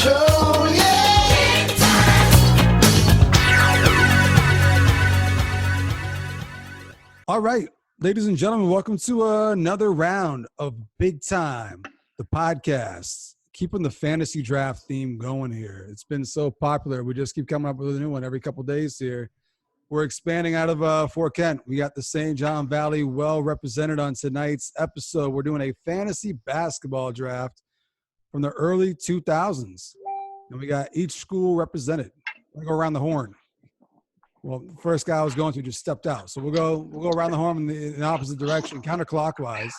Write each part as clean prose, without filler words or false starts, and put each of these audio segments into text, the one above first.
show, yeah. All right, ladies and gentlemen, welcome to another round of Big Time, the podcast. Keeping the fantasy draft theme going here. It's been so popular. We just keep coming up with a new one every couple days here. We're expanding out of Fort Kent. We got the St. John Valley well represented on tonight's episode. We're doing a fantasy basketball draft from the early 2000s. And we got each school represented. We'll go around the horn. Well, the first guy I was going to just stepped out. So we'll go around the horn in the opposite direction, counterclockwise.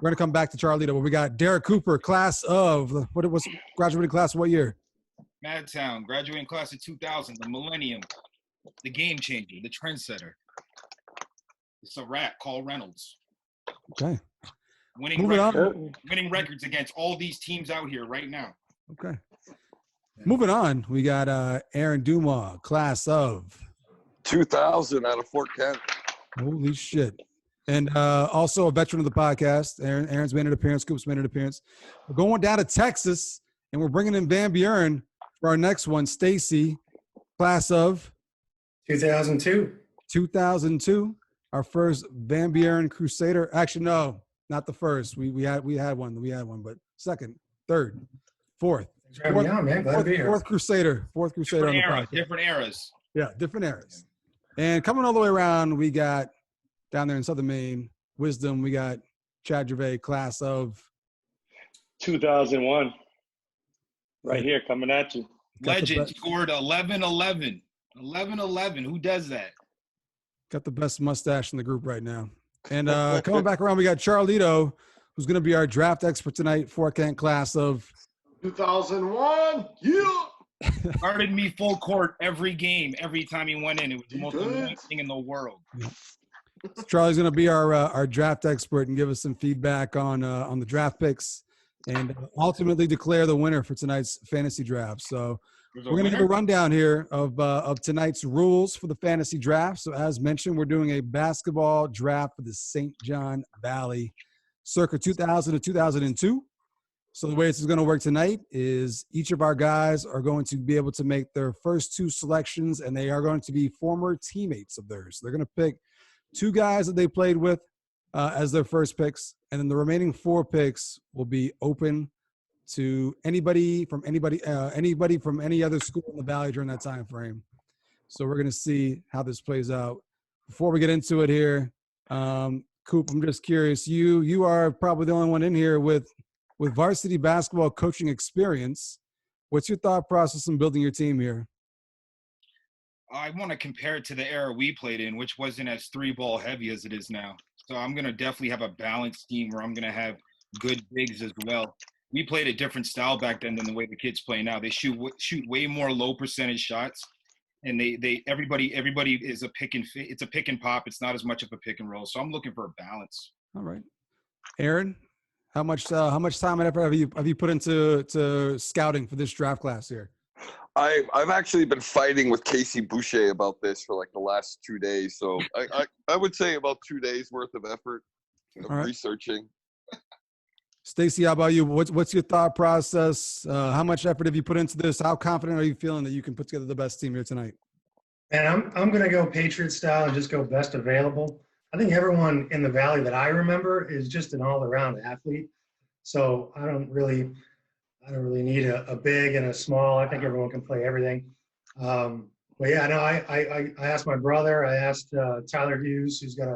We're going to come back to Charlito, but we got Derrick Cooper, class of – what was graduating class of what year? Madtown, graduating class of 2000, the millennium, the game changer, the trendsetter. It's a rat, Carl Reynolds. Okay. Winning records against all these teams out here right now. Okay. Moving on, we got Aaron Dumond, class of 2000 out of Fort Kent. Holy shit. And also a veteran of the podcast. Aaron's made an appearance. Coop's made an appearance. We're going down to Texas, and we're bringing in Van Buren for our next one. Stacy, class of 2002. 2002. Our first Van Buren Crusader. Actually, no, not the first. We had one, but second, third, fourth. Fourth, man. Glad to be here. Fourth Crusader. Fourth Crusader on the podcast. Different eras. Yeah, different eras. And coming all the way around, we got down there in Southern Maine, Wisdom, we got Chad Gervais, class of 2001. Right here, coming at you. Legend scored 11-11. 11-11. Who does that? Got the best mustache in the group right now. And coming back around, we got Charlito, who's going to be our draft expert tonight, Fort Kent class of 2001. Yeah. Guarded me full court every game, every time he went in. It was the most annoying thing in the world. Charlie's going to be our draft expert and give us some feedback on the draft picks and ultimately declare the winner for tonight's fantasy draft. So we're going to give a rundown here of tonight's rules for the fantasy draft. So as mentioned, we're doing a basketball draft for the St. John Valley circa 2000 to 2002. So the way this is going to work tonight is each of our guys are going to be able to make their first two selections, and they are going to be former teammates of theirs. They're going to pick two guys that they played with as their first picks, and then the remaining four picks will be open to anybody from any other school in the Valley during that time frame. So we're going to see how this plays out. Before we get into it here, Coop, I'm just curious. You are probably the only one in here with varsity basketball coaching experience. What's your thought process in building your team here? I want to compare it to the era we played in, which wasn't as three-ball heavy as it is now. So I'm going to definitely have a balanced team where I'm going to have good bigs as well. We played a different style back then than the way the kids play now. They shoot way more low percentage shots, and everybody is a pick and fit. It's a pick and pop. It's not as much of a pick and roll. So I'm looking for a balance. All right, Aaron, how much time and effort have you put into scouting for this draft class here? I've actually been fighting with Casey Boucher about this for like the last 2 days. So I would say about 2 days worth of effort of researching. Stacy, how about you? What's your thought process? How much effort have you put into this? How confident are you feeling that you can put together the best team here tonight? And I'm going to go Patriot style and just go best available. I think everyone in the Valley that I remember is just an all-around athlete. So I don't really need a big and a small. I think everyone can play everything. But yeah, no, I asked my brother. I asked Tyler Hughes, who's got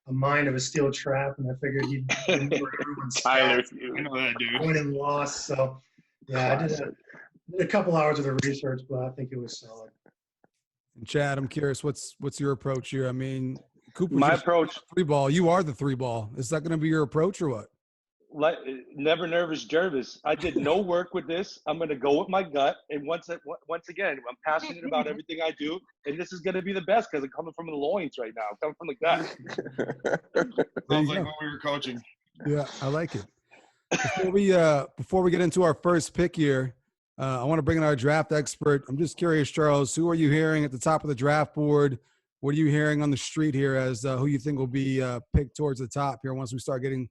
a mind of a steel trap, and I figured he'd remember everyone's Tyler stats, Hughes. I know that dude. win and loss. So yeah, I did a couple hours of the research, but I think it was solid. And Chad, I'm curious, what's your approach here? I mean, Cooper's My approach, three ball. You are the three ball. Is that going to be your approach or what? like never nervous Gervais. I did no work with this. I'm going to go with my gut. And once again, I'm passionate about everything I do. And this is going to be the best because I'm coming from the loins right now. I'm coming from the gut. Sounds like when we were coaching. Yeah, I like it. Before we get into our first pick here, I want to bring in our draft expert. I'm just curious, Charles, who are you hearing at the top of the draft board? What are you hearing on the street here as who you think will be picked towards the top here once we start getting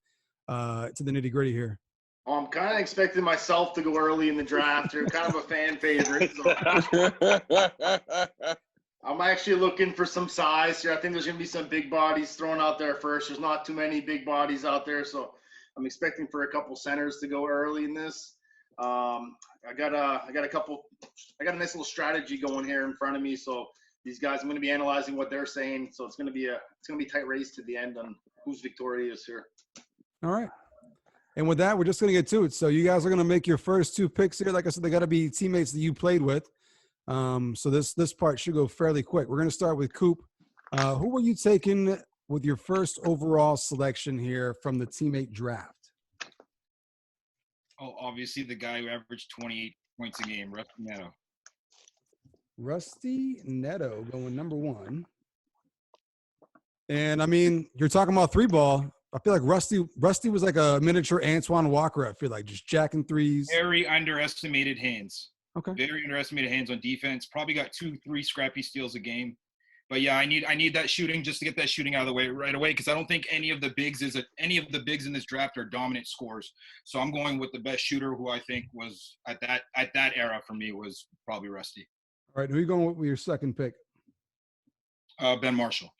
to the nitty-gritty here? I'm kind of expecting myself to go early in the draft. You're kind of a fan favorite. So I'm actually looking for some size here. I think there's going to be some big bodies thrown out there first. There's not too many big bodies out there, so I'm expecting for a couple centers to go early in this. I got a nice little strategy going here in front of me. So these guys, I'm going to be analyzing what they're saying. So it's going to be a tight race to the end on who's victorious here. All right. And with that, we're just going to get to it. So you guys are going to make your first 2 picks here. Like I said, they got to be teammates that you played with. So this part should go fairly quick. We're going to start with Coop. Who were you taking with your first overall selection here from the teammate draft? Oh, obviously the guy who averaged 28 points a game, Rusty Neto. Rusty Neto going number 1. And I mean, you're talking about 3-ball. I feel like Rusty was like a miniature Antoine Walker. I feel like just jacking threes. Very underestimated hands. Okay. Very underestimated hands on defense. Probably got 2-3 scrappy steals a game. But yeah, I need that shooting just to get that shooting out of the way right away, because I don't think any of the bigs in this draft are dominant scorers. So I'm going with the best shooter, who I think was at that era for me was probably Rusty. All right, who are you going with your second pick? Ben Marshall.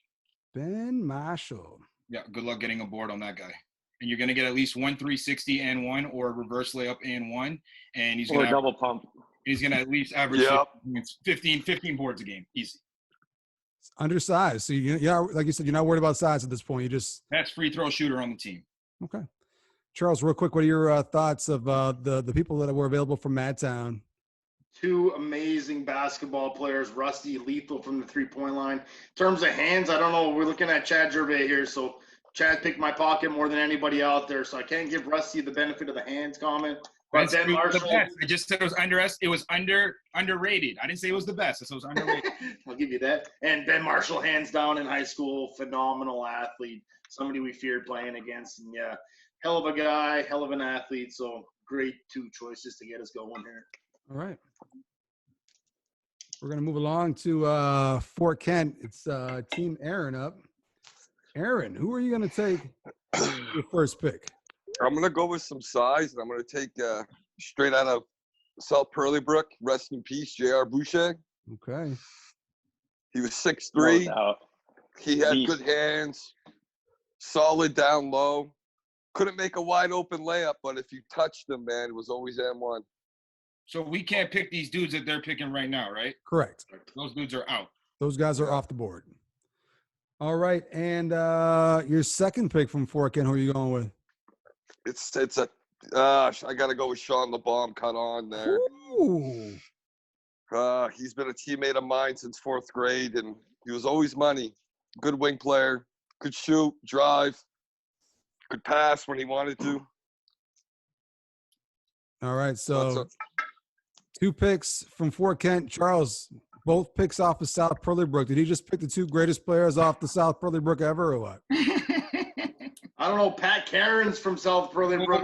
Ben Marshall. Yeah, good luck getting a board on that guy. And you're going to get at least 1 360 and 1, or a reverse layup and 1. And he's going to double pump. He's going to at least average 15 boards a game. Easy. It's undersized. So yeah, like you said, you're not worried about size at this point. You just best free throw shooter on the team. Okay. Charles, real quick, what are your thoughts of the people that were available from Madtown? 2 amazing basketball players, Rusty, lethal from the 3-point line. In terms of hands, I don't know. We're looking at Chad Gervais here, so Chad picked my pocket more than anybody out there, so I can't give Rusty the benefit of the hands comment. But Ben Marshall, I just said it was underrated. I didn't say it was the best. I said it was underrated. I'll give you that. And Ben Marshall, hands down in high school, phenomenal athlete. Somebody we feared playing against, and yeah, hell of a guy, hell of an athlete. So great 2 choices to get us going here. All right. We're going to move along to Fort Kent. It's Team Aaron up. Aaron, who are you going to take your first pick? I'm going to go with some size, and I'm going to take straight out of South Purley-Brook, rest in peace, J.R. Boucher. Okay. He was 6'3". No, he had good hands, solid down low. Couldn't make a wide-open layup, but if you touched him, man, it was always M1. So we can't pick these dudes that they're picking right now, right? Correct. Those dudes are out. Those guys are off the board. All right, and your second pick from Fort Kent, who are you going with? It's I got to go with Sean LeBomb, cut on there. Ooh. He's been a teammate of mine since 4th grade, and he was always money. Good wing player, could shoot, drive, could pass when he wanted to. All right, so 2 picks from Fort Kent. Charles, both picks off of South Purley-Brook. Did he just pick the 2 greatest players off the South Purley-Brook ever, or what? I don't know. Pat Caron's from South Purley-Brook.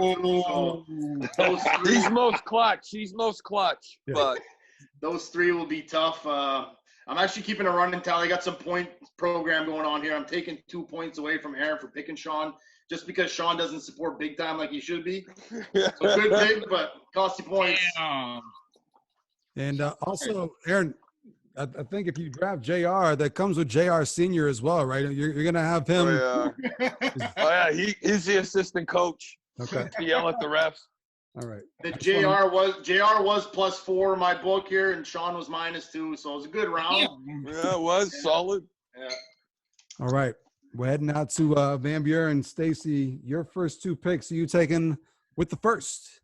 So He's most clutch. He's most clutch. Yeah. But those 3 will be tough. I'm actually keeping a running tally. I got some point program going on here. I'm taking 2 points away from Aaron for picking Sean, just because Sean doesn't support big time like he should be. So good pick, but cost you points. Damn. And also, Aaron, I think if you draft JR, that comes with JR Senior as well, right? You're going to have him. Oh, yeah. He's the assistant coach. Okay. To yell at the refs. All right. The JR was +4 in my book here, and Sean was -2, so it was a good round. Yeah, it was solid. Yeah. All right. We're heading out to Van Buren. Stacy, your first 2 picks, are you taking with the first?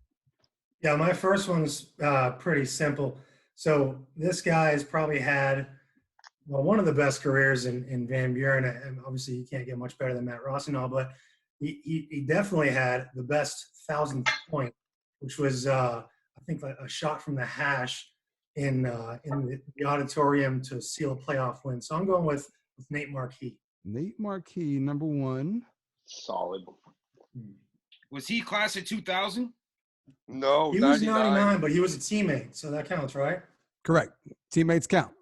Yeah, my first one's pretty simple. So this guy has probably had, one of the best careers in Van Buren. And obviously, you can't get much better than Matt Ross and all, but he definitely had the best 1,000th point, which was, I think, like a shot from the hash in the auditorium to seal a playoff win. So I'm going with Nate Marquis. Nate Marquis, number 1. Solid. Was he class of 2000? No, he was 99, but he was a teammate, so that counts, right? Correct. Teammates count.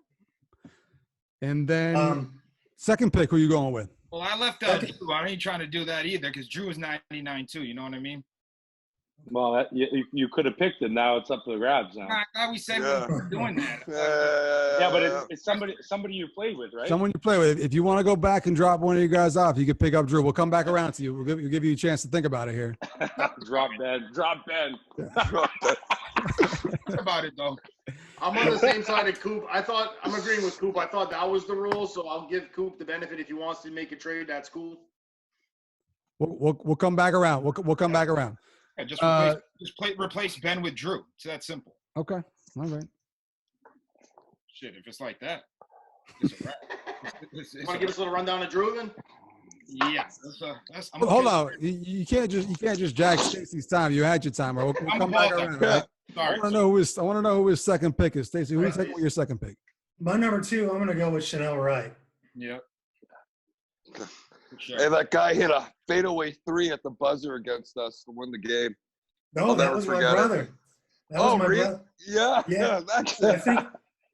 And then second pick, who are you going with? Well, I left out Drew. I ain't trying to do that either, because Drew was 99 too. You know what I mean? Well, you could have picked him. Now it's up to the grabs now. I thought we said we Yeah. were doing that. Yeah, but it's somebody you played with, right? Someone you play with. If you want to go back and drop one of you guys off, you can pick up Drew. We'll come back around to you. We'll give you a chance to think about it here. Drop Ben. What about it, though? I'm on the same side of Coop. I'm agreeing with Coop. I thought that was the rule, so I'll give Coop the benefit. If he wants to make a trade, that's cool. We'll come back around. We'll come back around. Yeah, just replace Ben with Drew. It's that simple. Okay. All right. Shit, if it's like that, it's a wrap. Want to give us a little rundown of Drew then? Yeah. Hold on. You can't just jack Stacy's time. You had your time. We'll come back around. Right? Sorry. I want to know who his second pick is. Stacy, who you taking with your second pick? My number 2, I'm going to go with Chanel Wright. Yep. Sure. Hey, that guy hit a fadeaway 3 at the buzzer against us to win the game. No, I'll that never was my forget it. brother. That was my really? brother. Yeah. Yeah. That's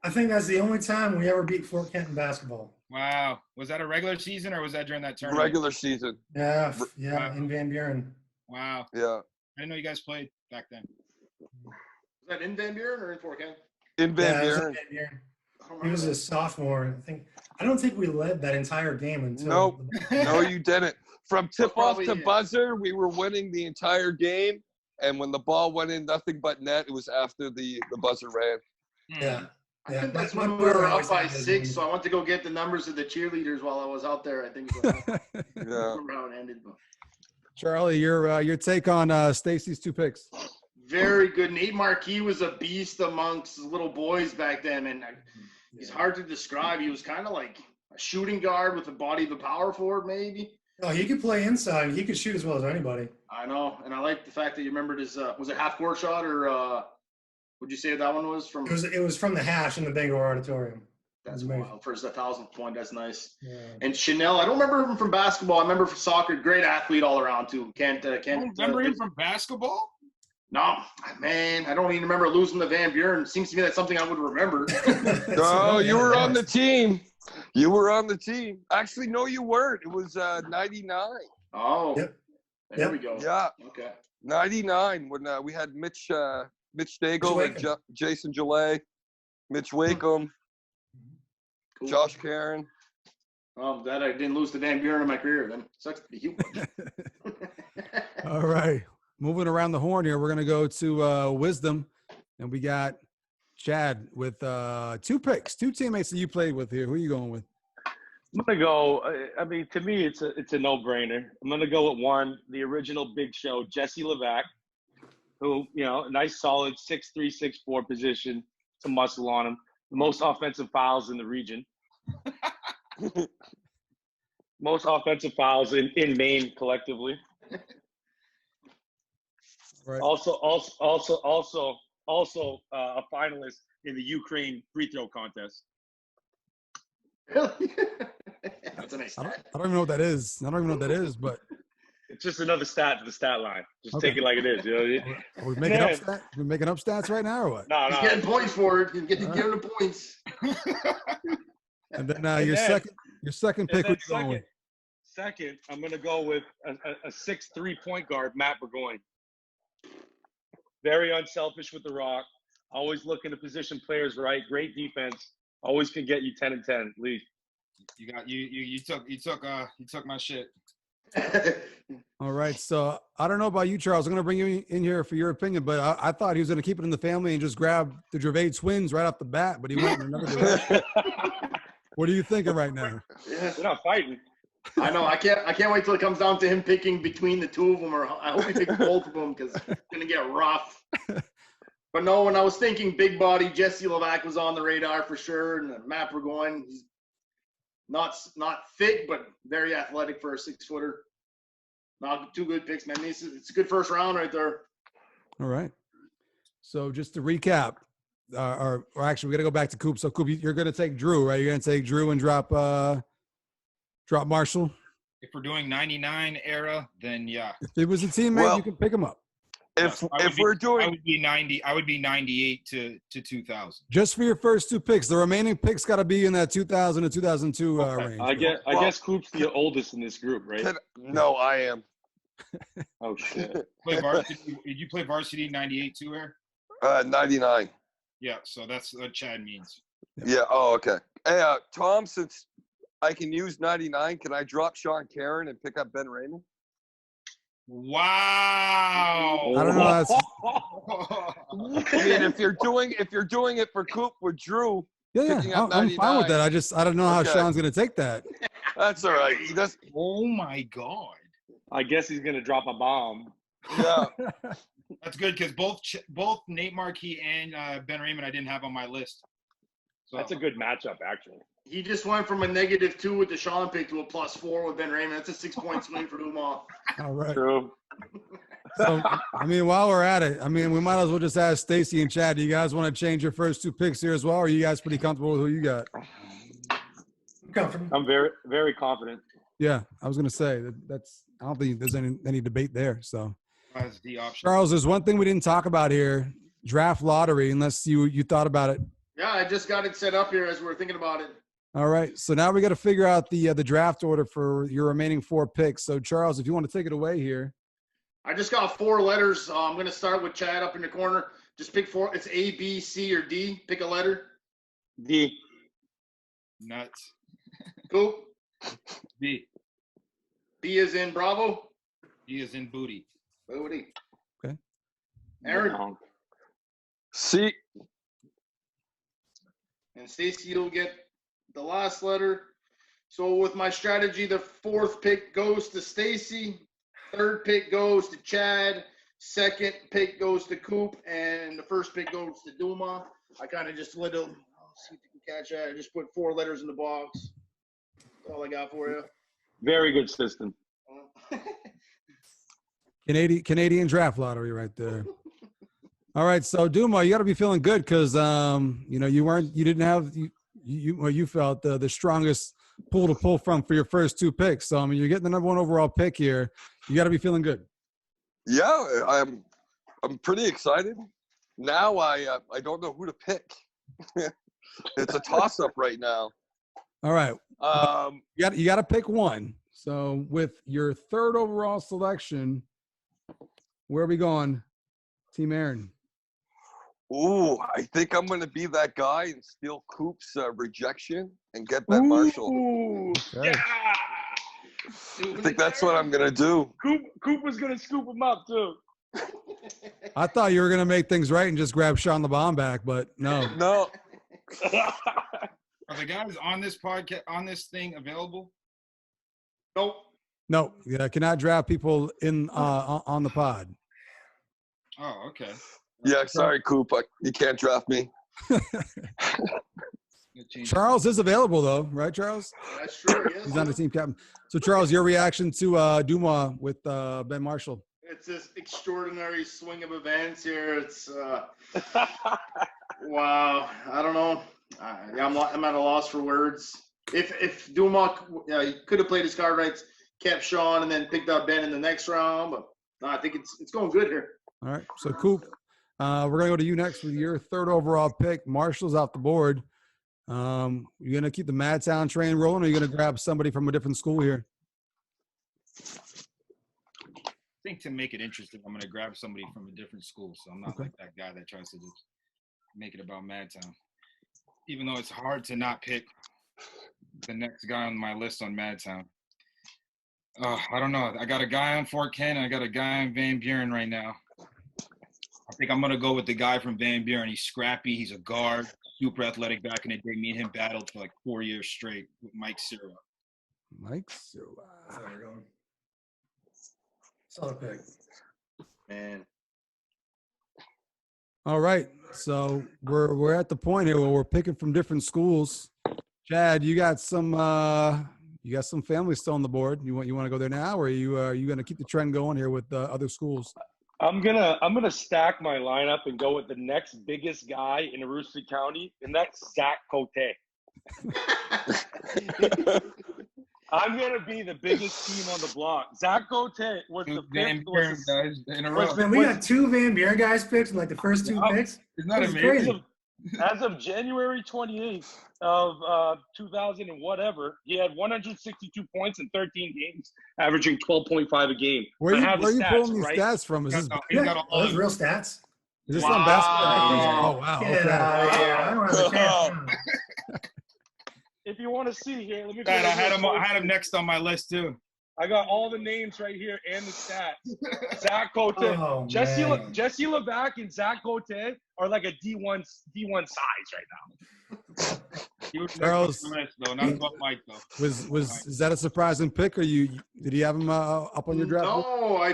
I think that's the only time we ever beat Fort Kent in basketball. Wow. Was that a regular season or was that during that tournament? regular season. Yeah, in Van Buren. Wow. Yeah. I didn't know you guys played back then. Was that in Van Buren or in Fort Kent? In Van Yeah, it was in Buren. Van Buren. I don't He remember was a that. sophomore. I don't think we led that entire game until. Nope. No, you didn't. From tip off probably to it. buzzer, we were winning the entire game. And when the ball went in, nothing but net. It was after the buzzer ran. Yeah. I Yeah, think that's my when we were brother up always by had those 6, games. so I went to go get the numbers of the cheerleaders while I was out there. I think is what happened. I Yeah. don't remember how it ended, but Charlie, your take on Stacy's 2 picks? very good. Nate Marquis was a beast amongst little boys back then, and he's hard to describe. He was kind of like a shooting guard with the body of a power forward, maybe. Oh, he could play inside. He could shoot as well as anybody. I know, and I like the fact that you remembered his was it half court shot or would you say that one was from? It was from the hash in the Bangor Auditorium. That's amazing. wild. For his 1,000th point, that's nice. Yeah. And Chanel, I don't remember him from basketball. I remember from soccer. Great athlete all around too. Can't Remember him from basketball? No, man, I don't even remember losing to Van Buren. Seems to me that's something I would remember. No, you were on the team. You were on the team. Actually, no, you weren't. It was 99. Oh, Yep. there Yep. we go. Yeah, Okay. 99 when we had Mitch Daigle and Wakem. Jason Gillet, Mitch Wakem, Cool. Josh Karen. Oh, that I didn't lose to Van Buren in my career. Then sucks to be you. All right. Moving around the horn here, we're going to go to Wisdom. And we got Chad with 2 picks, 2 teammates that you played with here. Who are you going with? I'm gonna go. I mean, to me, it's a no-brainer. I'm gonna go with 1, the original Big Show, Jesse Levac, who a nice, solid 6'3", 6'4" position, some muscle on him. The most offensive fouls in the region. Most offensive fouls in Maine collectively. Right. Also a finalist in the Ukraine free throw contest. That's a nice I stat. don't even know what that is. I don't even know what that is, but It's just another stat to the stat line. Just Okay. take it like it is. are we making up stats? We're making up stats right now or what? No, He's getting points for it. He's getting the points. And then And your then- second pick, And what then you going with? second, I'm going to go with a 6'3" point guard, Matt Burgoyne. Very unselfish with the rock. Always looking to position players right. Great defense. Always can get you 10 and 10 at least. You took my shit. All right. So I don't know about you, Charles. I'm going to bring you in here for your opinion, but I thought he was going to keep it in the family and just grab the Gervais twins right off the bat, but he went in another direction. What are you thinking right now? Yeah. They're not fighting. I know. I can't wait till it comes down to him picking between the 2 of them, or I hope he picks both of them because it's gonna get rough. But no, when I was thinking big body, Jesse Levac was on the radar for sure, and Matt Burgoyne, he's not thick, but very athletic for a 6-footer. Not 2 good picks, man. It's a good first round right there. All right. So just to recap, or actually, we got to go back to Coop. So Coop, you're going to take Drew, right? You're going to take Drew and drop Marshall. If we're doing 99 era, then yeah. If it was a teammate, Well- you can pick him up. If I would we're I doing would be 90. I would be 98 to 2000. Just for your first 2 picks. The remaining picks got to be in that 2000 to 2002 range. I guess Coop's the oldest in this group, right? no, I am. Oh shit. Did you play varsity 98 too, Air? 99. Yeah, so that's what Chad means. Yeah. Oh, okay. Hey, Tom, since I can use 99, can I drop Sean Karen and pick up Ben Raymond? Wow. I don't know. That's, I mean, if you're doing it for Coop with Drew, yeah. picking up I'm fine with 99. that. I don't know how Okay. Sean's going to take that. That's all right. He does. Oh my God. I guess he's gonna drop a bomb. Yeah. That's good because both Nate Marquis and Ben Raymond I didn't have on my list. So That's a good matchup, actually. He just went from a -2 with the Sean pick to a +4 with Ben Raymond. That's a 6-point swing for Dumond. All right. True. So, I mean, while we're at it, I mean, we might as well just ask Stacy and Chad. Do you guys want to change your first 2 picks here as well? Or are you guys pretty comfortable with who you got? I'm comfortable. I'm very, very confident. Yeah, I was going to say that's. I don't think there's any debate there. So, as the option. Charles, there's one thing we didn't talk about here: draft lottery. Unless you thought about it. Yeah, I just got it set up here as we were thinking about it. All right. So now we got to figure out the draft order for your remaining 4 picks. So, Charles, if you want to take it away here. I just got 4 letters. I'm going to start with Chad up in the corner. Just pick 4. It's A, B, C, or D. Pick a letter. D. Nuts. Coop. B. B is in Bravo. He is in booty. Booty. Okay. Aaron. No. See. And Stacy, you'll get the last letter. So with my strategy, the 4th pick goes to Stacy. 3rd pick goes to Chad. 2nd pick goes to Coop. And the 1st pick goes to Duma. I kind of just see if you can catch that. I just put 4 letters in the box. That's all I got for you. Very good system. Canadian draft lottery right there. All right, so Duma, you got to be feeling good because you didn't have you felt the strongest pool to pull from for your first 2 picks. So I mean, you're getting the #1 overall pick here. You got to be feeling good. Yeah, I'm pretty excited. Now I don't know who to pick. It's a toss up right now. All right. You got to pick one. So with your 3rd overall selection, where are we going, Team Aaron? Ooh, I think I'm going to be that guy and steal Coop's rejection and get Ben Marshall. Ooh, Okay. yeah. I think that's what I'm going to do. Coop was gonna scoop him up too. I thought you were going to make things right and just grab Sean the Bomb back, but no. No. Are the guys on this podcast on this thing available? Nope. No, yeah, I cannot draft people in on the pod. Oh, okay. Yeah, sorry, Coop. You can't draft me. Charles is available though, right, Charles? That's true. Yes. He's on the team captain. So, Charles, your reaction to Duma with Ben Marshall? It's this extraordinary swing of events here. It's wow. I don't know. I'm at a loss for words. If Duma he could have played his card right, kept Sean, and then picked up Ben in the next round, but no, I think it's going good here. All right. So, Coop, we're gonna go to you next with your 3rd overall pick. Marshall's off the board. You gonna keep the Madtown train rolling, or are you gonna grab somebody from a different school here? I think to make it interesting, I'm going to grab somebody from a different school. So I'm not like that guy that tries to just make it about Madtown. Even though it's hard to not pick the next guy on my list on Madtown. I don't know. I got a guy on Fort Kent, and I got a guy on Van Buren right now. I think I'm going to go with the guy from Van Buren. He's scrappy. He's a guard, super athletic back in the day. Me and him battled for like 4 years straight with Mike Sirwa. Mike Sirwa. There we go. Solid pick. Man. All right. So we're at the point here where we're picking from different schools. Chad, you got some family still on the board. You want to go there now, or are you going to keep the trend going here with other schools? I'm gonna stack my lineup and go with the next biggest guy in Aroostook County, and that's Zach Cote. I'm gonna be the biggest team on the block. Zach Cote was the Van Buren guys in a row. Man, we got 2 Van Buren guys picked in like the first 2 picks. Isn't that That's amazing? crazy. As of January 28th of 2000 and whatever, he had 162 points in 13 games, averaging 12.5 a game. Where I have are the you stats, pulling these right? stats from? Is this He's got a Are those lot. real stats? on basketball? Wow. Oh wow. Get Okay. out of here. I don't have a chance. If you want to see here, let me. God, I had him him. next on my list too. I got all the names right here and the stats. Zach Cote, Oh, Jesse man. Levac and Zach Cote are like a D1 size right now. He was Charles- next on the list, though, not above Mike though. Is that a surprising pick, or did you have him up on your draft? board? No, I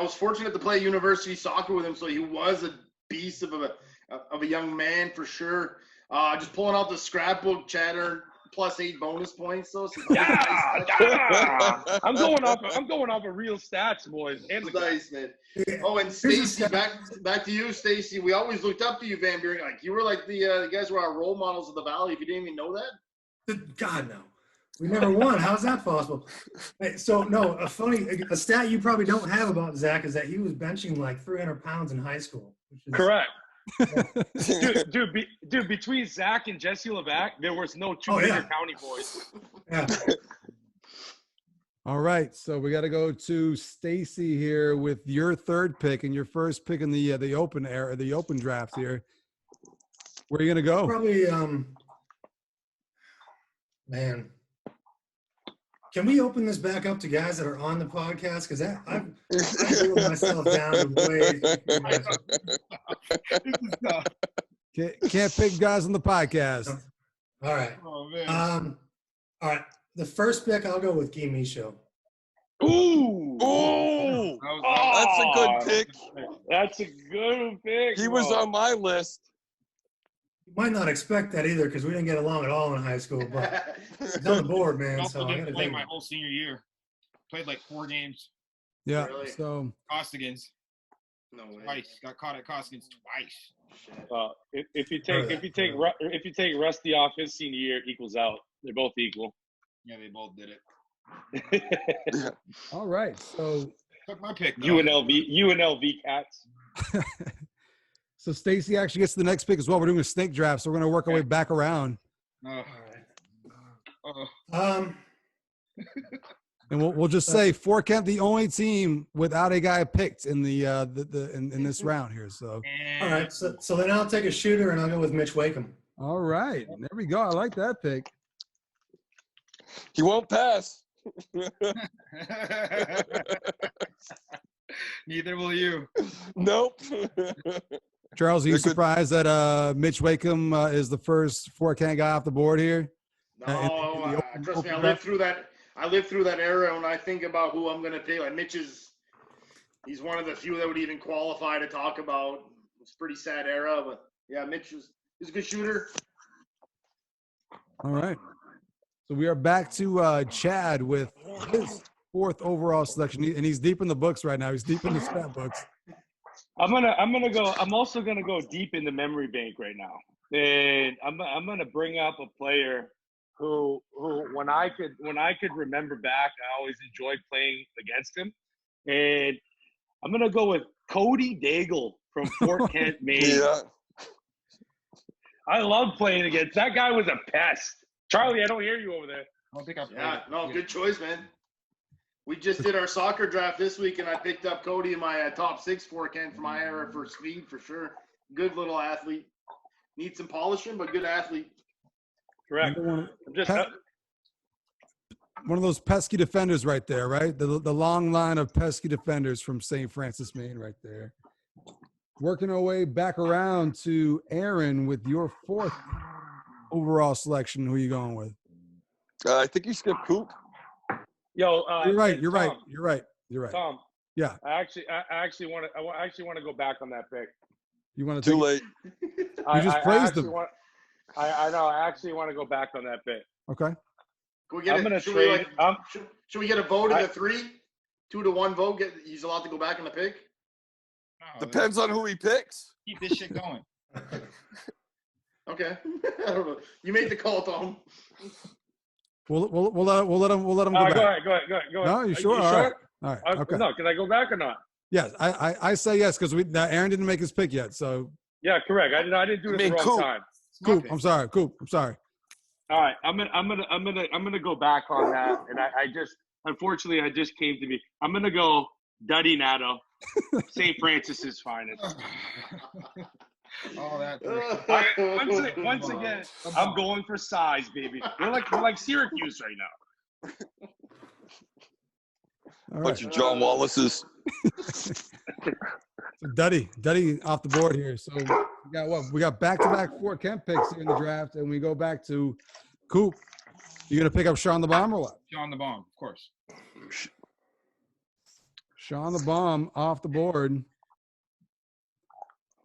was fortunate to play university soccer with him, so he was a beast of a young man for sure. Just pulling out the scrapbook, chatter +8 bonus points though. So Yeah. I'm going off of real stats, boys. And the nice, man. Oh, and Stacy, back to you, Stacy. We always looked up to you, Van Buren. Like you were like the guys were our role models of the Valley. If you didn't even know that. God, no. We never won. How's that possible? Hey, so, no, a stat you probably don't have about Zach is that he was benching like 300 pounds in high school. Which is, correct. dude, between Zach and Jesse Levac, there was no two bigger county boys. Yeah. All right, so we got to go to Stacy here with your third pick and your first pick in the open draft here. Where are you gonna go? Probably, man. Can we open this back up to guys that are on the podcast? Because I've whittled myself down to way. Can't pick guys on the podcast. All right. Oh man. All right. The first pick, I'll go with Guy Michaud. Ooh. Oh, that's a good pick. That's a good pick. He was on my list. You might not expect that either because we didn't get along at all in high school, but he's on the board, man. Also So I didn't gotta play think. my whole senior year. Played like 4 games. Yeah. Really? So Costigan's No way. twice. Got caught at Costigan's twice. If you take Rusty off his senior year, it equals out. They're both equal. Yeah, they both did it. all right. So Took my pick. though. UNLV Cats. so Stacy actually gets the next pick as well. We're doing a snake draft, so we're gonna work our way back around. Oh, All oh. right. And we'll just say Fort Kent, the only team without a guy picked in in this round here. So All right. So then I'll take a shooter and I'll go with Mitch Wakeham. all right, there we go. I like that pick. He won't pass. Neither will you. Nope. Charles, are you They're good. surprised that Mitch Wakeham is the first Fort Kent guy off the board here? No, trust me, I lived through that. I lived through that era. When I think about who I'm gonna pick, like he's one of the few that would even qualify to talk about. It's a pretty sad era, but yeah, he's a good shooter. All right. So we are back to Chad with his 4th overall selection, and he's deep in the books right now. He's deep in the stat books. I'm also gonna go deep in the memory bank right now, and I'm gonna bring up a player who when I could remember back, I always enjoyed playing against him, and I'm gonna go with Cody Daigle from Fort Kent, Maine. Yeah. I love playing against that guy. Was a pest. Charlie, I don't hear you over there. I don't think I played Yeah, it. no, good choice, man. We just did our soccer draft this week, and I picked up Cody in my top 6 Fort Kent for my era for speed for sure. Good little athlete. Needs some polishing, but good athlete. Correct. One I'm just of those pesky defenders right there, right? The long line of pesky defenders from St. Francis, Maine right there. Working our way back around to Aaron with your 4th overall selection. Who are you going with? I think you skipped Coop. Yo, You're right. Tom, You're right. Tom. Yeah. I actually want to go back on that pick. You want to Too late. You just praised him. I know. I actually want to go back on that pick. Okay. Can we get I'm gonna should trade. should we get a vote in the 3? 2-1 vote? He's allowed to go back in the pick? No, Depends on who he picks. Keep this shit going. Okay. I don't know. You made the call, Tom. We'll let him go back. Go ahead. No, you sure? All right. All right. Okay. No, can I go back or not? Yes, I say yes because Aaron didn't make his pick yet. So Yeah, correct. I didn't do it I at mean, the wrong Coop. time. Coop, I'm sorry. Coop, I'm sorry. All right, I'm gonna go back on that, and I just unfortunately I just came to me. I'm gonna go Duddy Nato, St. Francis's finest. All that. Once again, I'm going for size, baby. We're like Syracuse right now. All Bunch right. of John Wallace's. So Duddy off the board here. So we got what? We got back-to-back Fort Kent picks here in the draft, and we go back to Coop. You gonna pick up Sean the Bomb or what? Sean the Bomb, of course. Sean the Bomb off the board.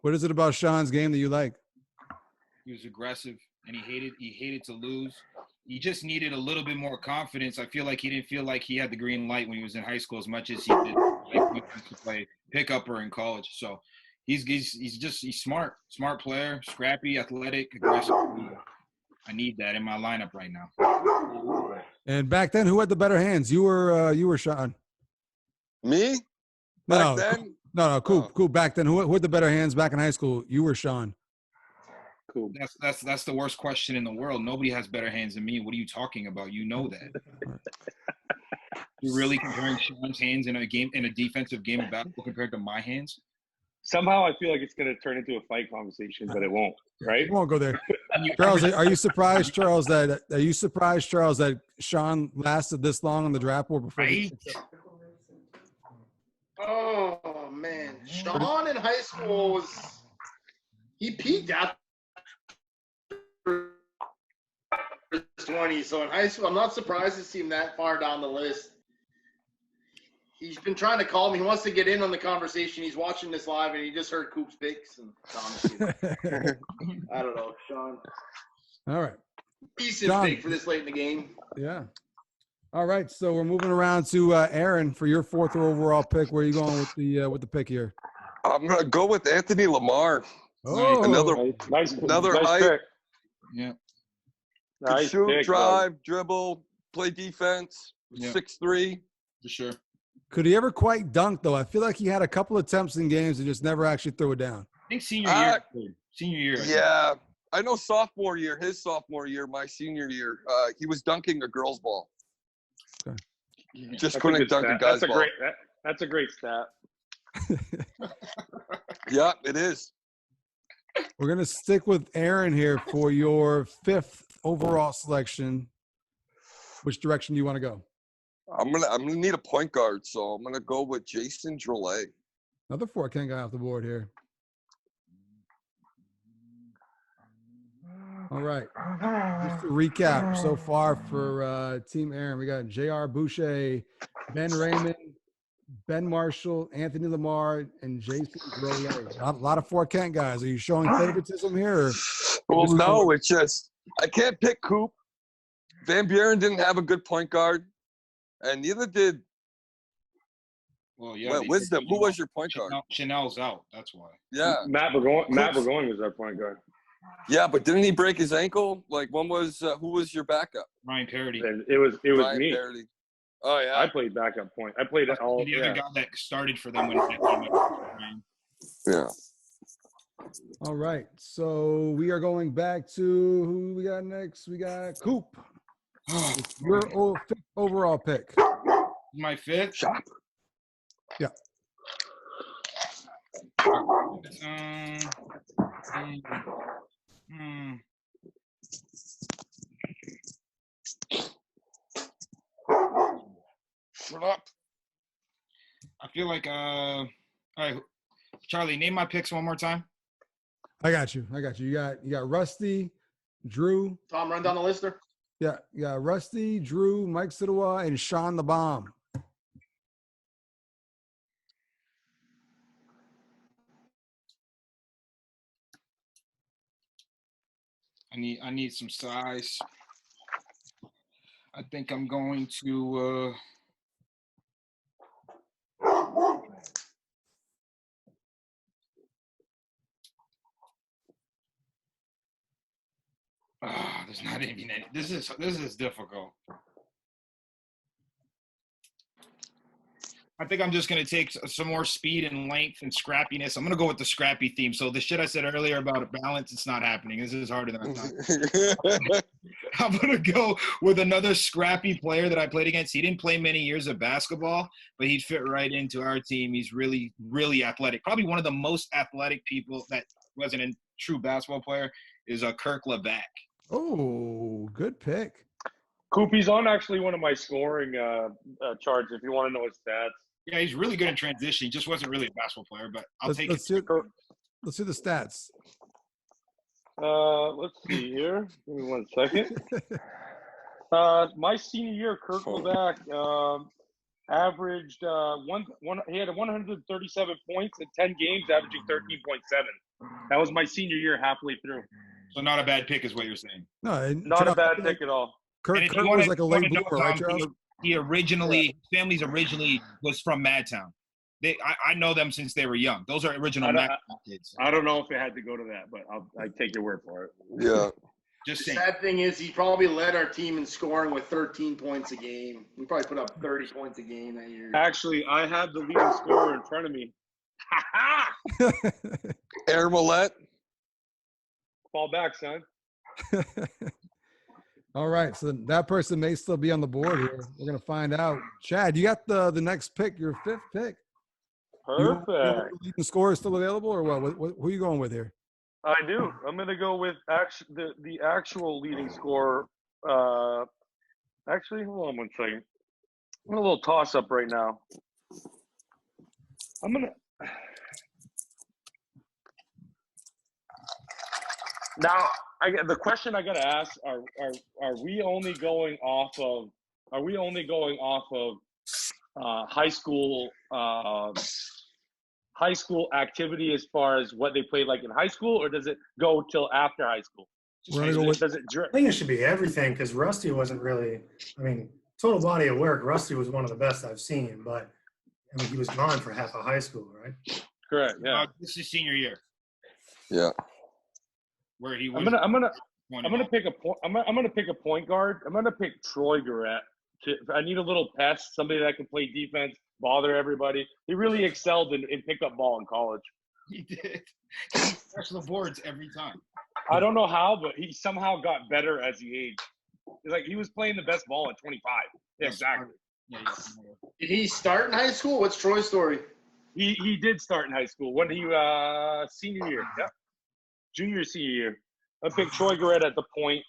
What is it about Sean's game that you like? He was aggressive, and he hated to lose. He just needed a little bit more confidence. I feel like he didn't feel like he had the green light when he was in high school as much as he did like when he used to play pickup or in college. So he's smart player, scrappy, athletic, aggressive. I need that in my lineup right now. And back then, who had the better hands? You were Sean. Me? Back then? No, Coop. Back then, who had the better hands back in high school? You were Sean. Cool. That's the worst question in the world. Nobody has better hands than me. What are you talking about? You know that. You're really comparing Sean's hands in a defensive game of basketball compared to my hands? Somehow I feel like it's gonna turn into a fight conversation, but it won't. Right? We won't go there. Charles, are you surprised, Charles, that Sean lasted this long on the draft board before? Right? Oh man, Sean in high school he peaked after 20. So in high school, I'm not surprised to see him that far down the list. He's been trying to call me. He wants to get in on the conversation. He's watching this live, and he just heard Coop's picks. And I don't know, Sean. All right. Decent pick for this late in the game. Yeah. All right. So we're moving around to Aaron for your fourth overall pick. Where are you going with the pick here? I'm gonna go with Anthony Lamar. Oh, Another nice height. pick. Yeah. Could Nice shoot, pick, drive, dribble, play defense. Yeah. 6'3". For sure. could he ever quite dunk though? I feel like he had a couple attempts in games and just never actually threw it down. I think senior year. Senior year. Yeah. I know his sophomore year, my senior year, he was dunking a girl's ball. Okay. Just That's couldn't dunk a guy's ball. That's a great stat. Yeah, it is. We're gonna stick with Aaron here for your fifth overall selection. Which direction do you want to go? I'm gonna need a point guard, so I'm gonna go with Jason Gervais. Another 4K guy off the board here. All right. Just to recap so far for Team Aaron, we got J.R. Boucher, Ben Raymond, Ben Marshall, Anthony Lamar, and Jason Gervais. A lot of 4K guys. Are you showing favoritism here? Or Well, no, it's just I can't pick Coop. Van Buren didn't have a good point guard, and neither did Well, yeah. Wisdom. Who was your point guard? Chanel's out. That's why. Yeah, Matt Burgoyne was our point guard. yeah, but didn't he break his ankle? Like, when was who was your backup? Ryan Parody. And it was Ryan me. Parody. Oh yeah, I played backup point. I played it all. The other Yeah. guy that started for them when he came up. yeah. All right. So we are going back to who we got next. We got Coop. Your fifth overall pick. My fifth. Shop. Yeah. Shut up. I feel like all right, Charlie, name my picks one more time. I got you. You got Rusty, Drew. Tom, run down the list there. Yeah, you got Rusty, Drew, Mike Sidawa, and Sean the Bomb. I need some size. I think I'm going to there's not even any. This is difficult. I think I'm just going to take some more speed and length and scrappiness. I'm going to go with the scrappy theme. So the shit I said earlier about a balance, it's not happening. This is harder than I thought. I'm going to go with another scrappy player that I played against. He didn't play many years of basketball, but he'd fit right into our team. He's really, really athletic. Probably one of the most athletic people that wasn't a true basketball player is Kirk Levac. Oh, good pick. Koopy's on actually one of my scoring charts if you want to know his stats. Yeah, he's really good in transition. He just wasn't really a basketball player, but I'll take let's it. Let's see the stats. Let's see here. Give me 1 second. My senior year, Kirk Levac averaged he had 137 points in 10 games, averaging 13.7. That was my senior year, halfway through. So not a bad pick is what you're saying. No, Not a bad pick at all. Kirk was like a late bloomer, right, Charles? Family's originally was from Madtown. I know them since they were young. Those are original Madtown kids. I don't know if it had to go to that, but I take your word for it. Yeah. Just The saying. sad thing is he probably led our team in scoring with 13 points a game. We probably put up 30 points a game that year. Actually, I have the leading scorer in front of me. Aaron Millette. Fall back, son. All right, so that person may still be on the board here. We're gonna find out. Chad, you got the next pick, your 5th pick. Perfect. The leading score is still available, or what? Who are you going with here? I do. I'm going to go with the actual leading scorer. Actually, hold on 1 second. I'm a little toss-up right now. I'm going to – now, the question I got to ask, are we only going off of high school activity as far as what they played like in high school, or does it go till after high school? We're gonna go with, I think it should be everything because Rusty wasn't really, I mean, total body of work, Rusty was one of the best I've seen, but I mean, he was gone for half of high school, right? Correct, yeah. This is senior year Yeah. where he was. I'm gonna pick a point guard. I'm gonna pick Troy Garrett. I need a little pest, somebody that can play defense, bother everybody. He really excelled in pickup ball in college. He did. He smashed the boards every time. I don't know how, but he somehow got better as he aged. Like he was playing the best ball at 25. Yeah, exactly. Yeah. Did he start in high school? What's Troy's story? He did start in high school. When he senior year, yeah, senior year. I picked Troy Garrett at the point.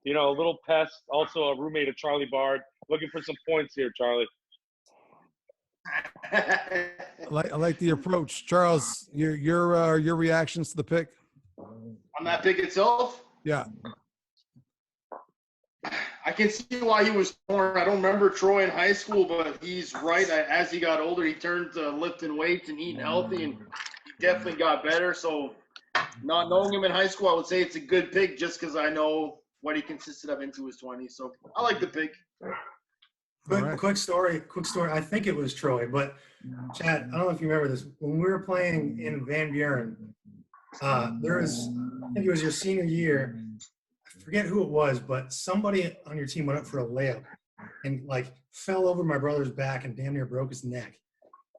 You know, a little pest, also a roommate of Charlie Bard. Looking for some points here, Charlie. I like the approach, Charles. Your reactions to the pick? On that pick itself? Yeah. I can see why he was torn. I don't remember Troy in high school, but he's right. As he got older, he turned to lifting weights and eating healthy, and he definitely got better. So not knowing him in high school, I would say it's a good pick just because I know what he consisted of into his 20s. So I like the pick. Quick story. I think it was Troy, but Chad, I don't know if you remember this. When we were playing in Van Buren, I think it was your senior year. I forget who it was, but somebody on your team went up for a layup and like fell over my brother's back and damn near broke his neck.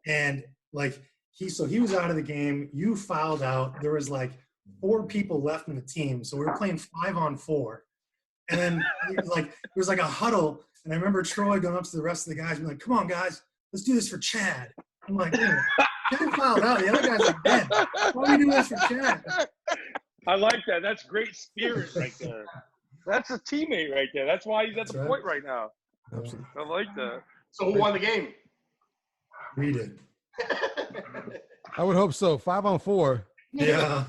And like he was out of the game. You fouled out. There was like 4 people left in the team, so we were playing 5-on-4. And then there was like a huddle. And I remember Troy going up to the rest of the guys and being like, "Come on, guys, let's do this for Chad." I'm like, "Chad fouled out. The other guys are dead. Why are we doing this for Chad?" I like that. That's great spirit right there. That's a teammate right there. That's why he's at the point right now. Absolutely. I like that. So who won the game? We did. I would hope so. 5-on-4. Yeah.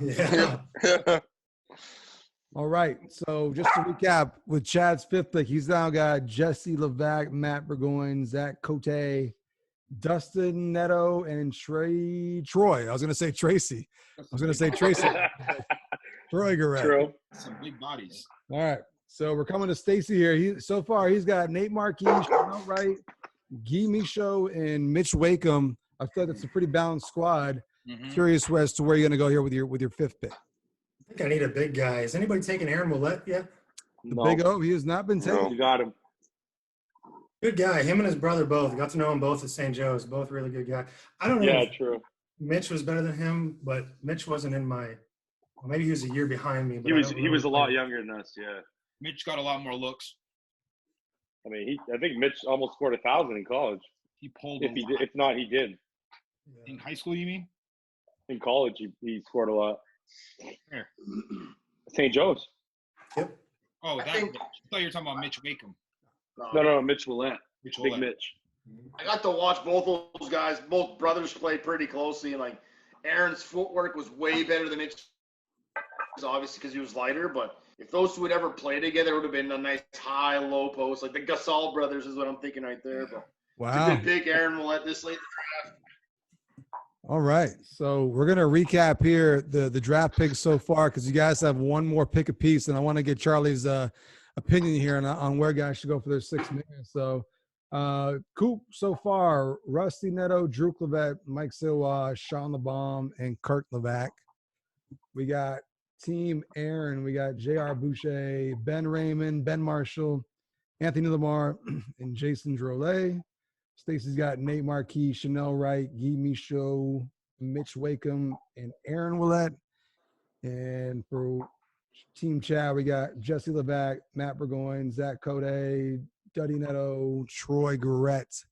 All right. So just to recap, with Chad's 5th pick, he's now got Jesse Levac, Matt Burgoyne, Zach Cote, Dustin Neto, and Troy. I was going to say Tracy. Troy Garrett. True. Some big bodies. All right. So we're coming to Stacy here. So far, he's got Nate Marquis, Sean Outright, Guy Michaud, and Mitch Wakeham. I feel like that's a pretty balanced squad. Mm-hmm. Curious as to where you're going to go here with your 5th pick. I think I need a big guy. Is anybody taking Aaron Millette yet? The Big O, he has not been taken. You got him. Good guy. Him and his brother both. Got to know them both at St. Joe's. Both really good guys. I don't know Yeah, if true. Mitch was better than him, but Mitch wasn't in my. Well, maybe he was a year behind me. But He I was don't he was a remember lot playing. younger than us. Yeah. Mitch got a lot more looks. I mean, I think Mitch almost scored 1,000 in college. He pulled If a he lot. did, if not, he did. In high school, you mean? In college, he scored a lot. Where? St. Joe's. Yep. Oh, I that think- Mitch. I thought you were talking about Mitch Wakeham. No, Mitch Willett. Mitch Big Willett. Mitch. I got to watch both those guys. Both brothers play pretty closely, and like Aaron's footwork was way better than Mitch, obviously because he was lighter. But if those two had ever played together, it would have been a nice high low post, like the Gasol brothers is what I'm thinking right there. But it's a Wow. good pick. Aaron will let this late. All right. So we're gonna recap here the draft picks so far because you guys have one more pick apiece, and I want to get Charlie's opinion here on where guys should go for their 6 minutes. So Coop so far, Rusty Neto, Drew Clevet, Mike Silwa, Sean LeBomb, and Kurt Levac. We got Team Aaron, we got J.R. Boucher, Ben Raymond, Ben Marshall, Anthony Lamar, and Jason Drolet. Stacy's got Nate Marquis, Chanel Wright, Guy Michaud, Mitch Wakeham, and Aaron Willett. And for Team Chad, we got Jesse Levac, Matt Burgoyne, Zach Code, Duddy Neto, Troy Garrett.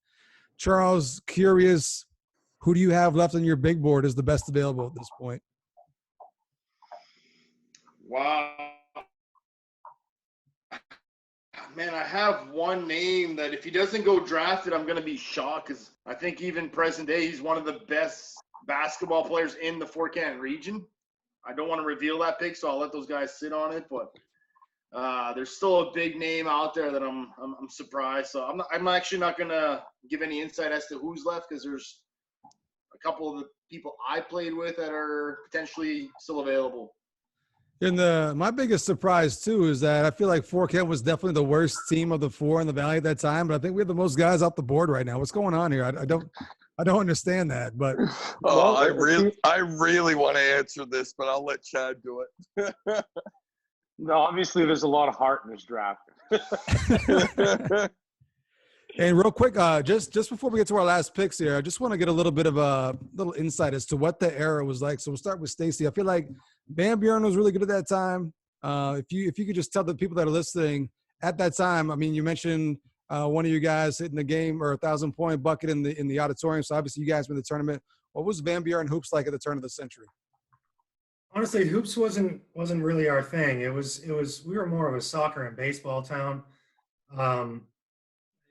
Charles, curious, who do you have left on your big board as the best available at this point? Wow. Man, I have one name that if he doesn't go drafted, I'm going to be shocked because I think even present day, he's one of the best basketball players in the Fort Canton region. I don't want to reveal that pick, so I'll let those guys sit on it. But there's still a big name out there that I'm surprised. So I'm actually not going to give any insight as to who's left because there's a couple of the people I played with that are potentially still available. And my biggest surprise too is that I feel like Fort Kent was definitely the worst team of the 4 in the Valley at that time, but I think we have the most guys off the board right now. What's going on here? I don't understand that. But Oh, I really want to answer this, but I'll let Chad do it. No, obviously there's a lot of heart in this draft. and real quick, just before we get to our last picks here, I just want to get a little bit of a little insight as to what the era was like. So we'll start with Stacy. I feel like Van Buren was really good at that time. If you could just tell the people that are listening at that time, I mean, you mentioned one of you guys hitting the game or 1,000-point bucket in the auditorium. So obviously you guys were in the tournament. What was Van Buren hoops like at the turn of the century? Honestly, hoops wasn't really our thing. It was we were more of a soccer and baseball town.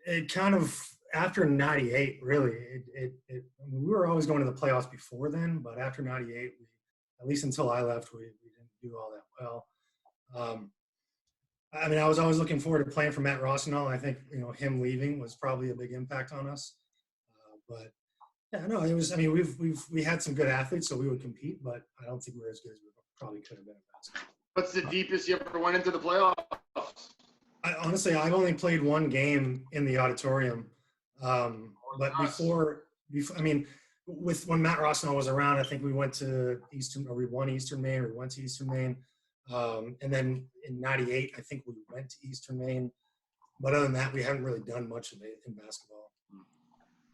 It kind of after '98, really. We were always going to the playoffs before then, but after '98, at least until I left, we didn't do all that well. I mean, I was always looking forward to playing for Matt Rossignol. I think him leaving was probably a big impact on us. But yeah, no, it was. I mean, we had some good athletes, so we would compete, but I don't think we were as good as we probably could have been in basketball. What's the deepest you ever went into the playoffs? Honestly, I've only played one game in the auditorium. But before, I mean, when Matt Rossignol was around, I think we went to we won Eastern Maine, or we went to Eastern Maine. And then in '98, I think we went to Eastern Maine. But other than that, we haven't really done much of it in basketball.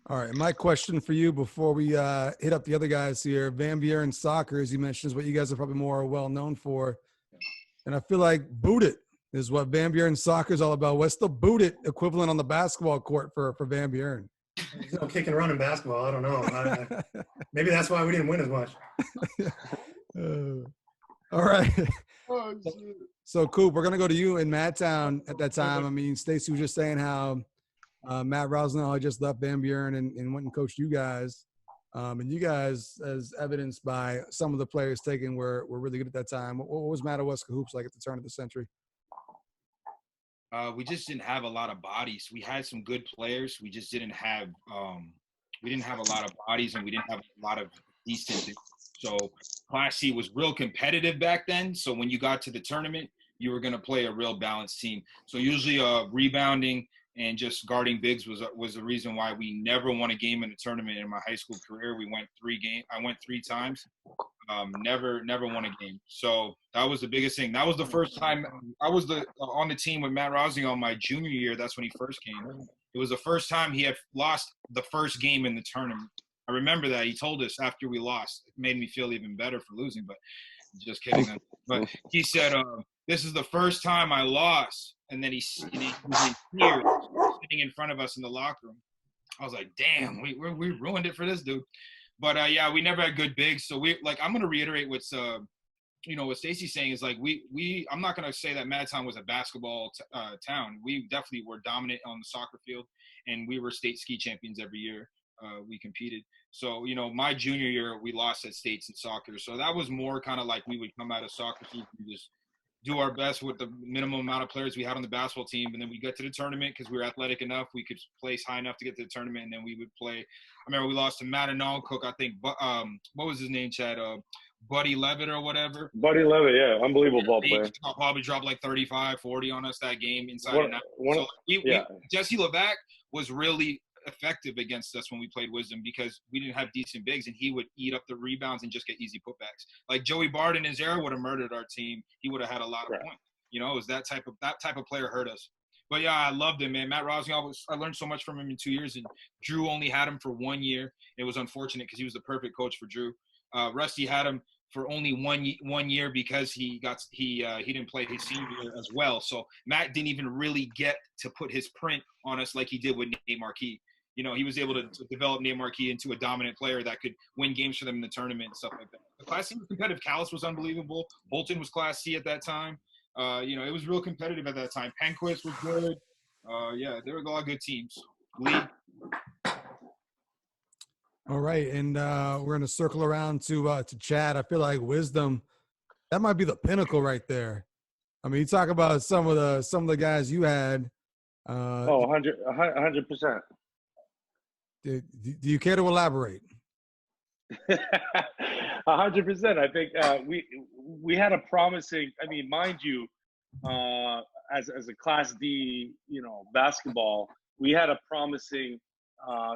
All right, my question for you before we hit up the other guys here, Van Buren soccer, as you mentioned, is what you guys are probably more well known for. And I feel like boot it is what Van Buren soccer is all about. What's the boot it equivalent on the basketball court for Van Buren? There's no kick and run in basketball. I don't know. Maybe that's why we didn't win as much. All right. So, Coop, we're going to go to you in Madtown at that time. I mean, Stacy was just saying how Matt Rossignol had just left Van Buren and went and coached you guys. And you guys, as evidenced by some of the players taken, were really good at that time. What was Madawaska hoops like at the turn of the century? We just didn't have a lot of bodies. We had some good players. We just didn't have a lot of bodies, and we didn't have a lot of decent. So Class C was real competitive back then. So when you got to the tournament, you were going to play a real balanced team. So usually rebounding and just guarding bigs was the reason why we never won a game in a tournament in my high school career. We went 3 games. I went 3 times. Never won a game. So that was the biggest thing. That was the first time I was on the team with Matt Rossignol my junior year. That's when he first came. It was the first time he had lost the first game in the tournament. I remember that. He told us after we lost. It made me feel even better for losing, but just kidding. But he said, this is the first time I lost. And then he was in tears sitting in front of us in the locker room. I was like, damn, we ruined it for this dude. But, yeah, we never had good bigs. So, I'm going to reiterate what's what Stacy's saying is, like, I'm not going to say that Madtown was a basketball town. We definitely were dominant on the soccer field, and we were state ski champions every year. We competed. So, my junior year, we lost at states in soccer. So that was more kind of like we would come out of soccer season and just do our best with the minimum amount of players we had on the basketball team. And then we get to the tournament because we were athletic enough. We could place high enough to get to the tournament, and then we would play. I remember we lost to Madanal Cook, I think. What was his name, Chad? Buddy Levitt or whatever. Buddy Levitt, yeah. Unbelievable ball player. Probably dropped like 35, 40 on us that game inside and out. Jesse Levac was really effective against us when we played Wisdom because we didn't have decent bigs, and he would eat up the rebounds and just get easy putbacks. Like Joey Bard in his era would have murdered our team. He would have had a lot of points. It was that type of player hurt us. But yeah, I loved him, man. Matt Rosengall I learned so much from him in 2 years, and Drew only had him for 1 year. It was unfortunate because he was the perfect coach for Drew. Rusty had him for only one year because he didn't play his senior year as well. So Matt didn't even really get to put his print on us like he did with Nate Marquis. He was able to develop Nate Marquis into a dominant player that could win games for them in the tournament and stuff like that. The Class C was competitive. Callis was unbelievable. Bolton was Class C at that time. It was real competitive at that time. Penquist was good. There were a lot of good teams. Lee. All right, and we're going to circle around to Chad. I feel like Wisdom, that might be the pinnacle right there. I mean, you talk about some of the guys you had. 100%. Do you care to elaborate? 100%. I think we had a promising. I mean, mind you, as a Class D, basketball, we had a promising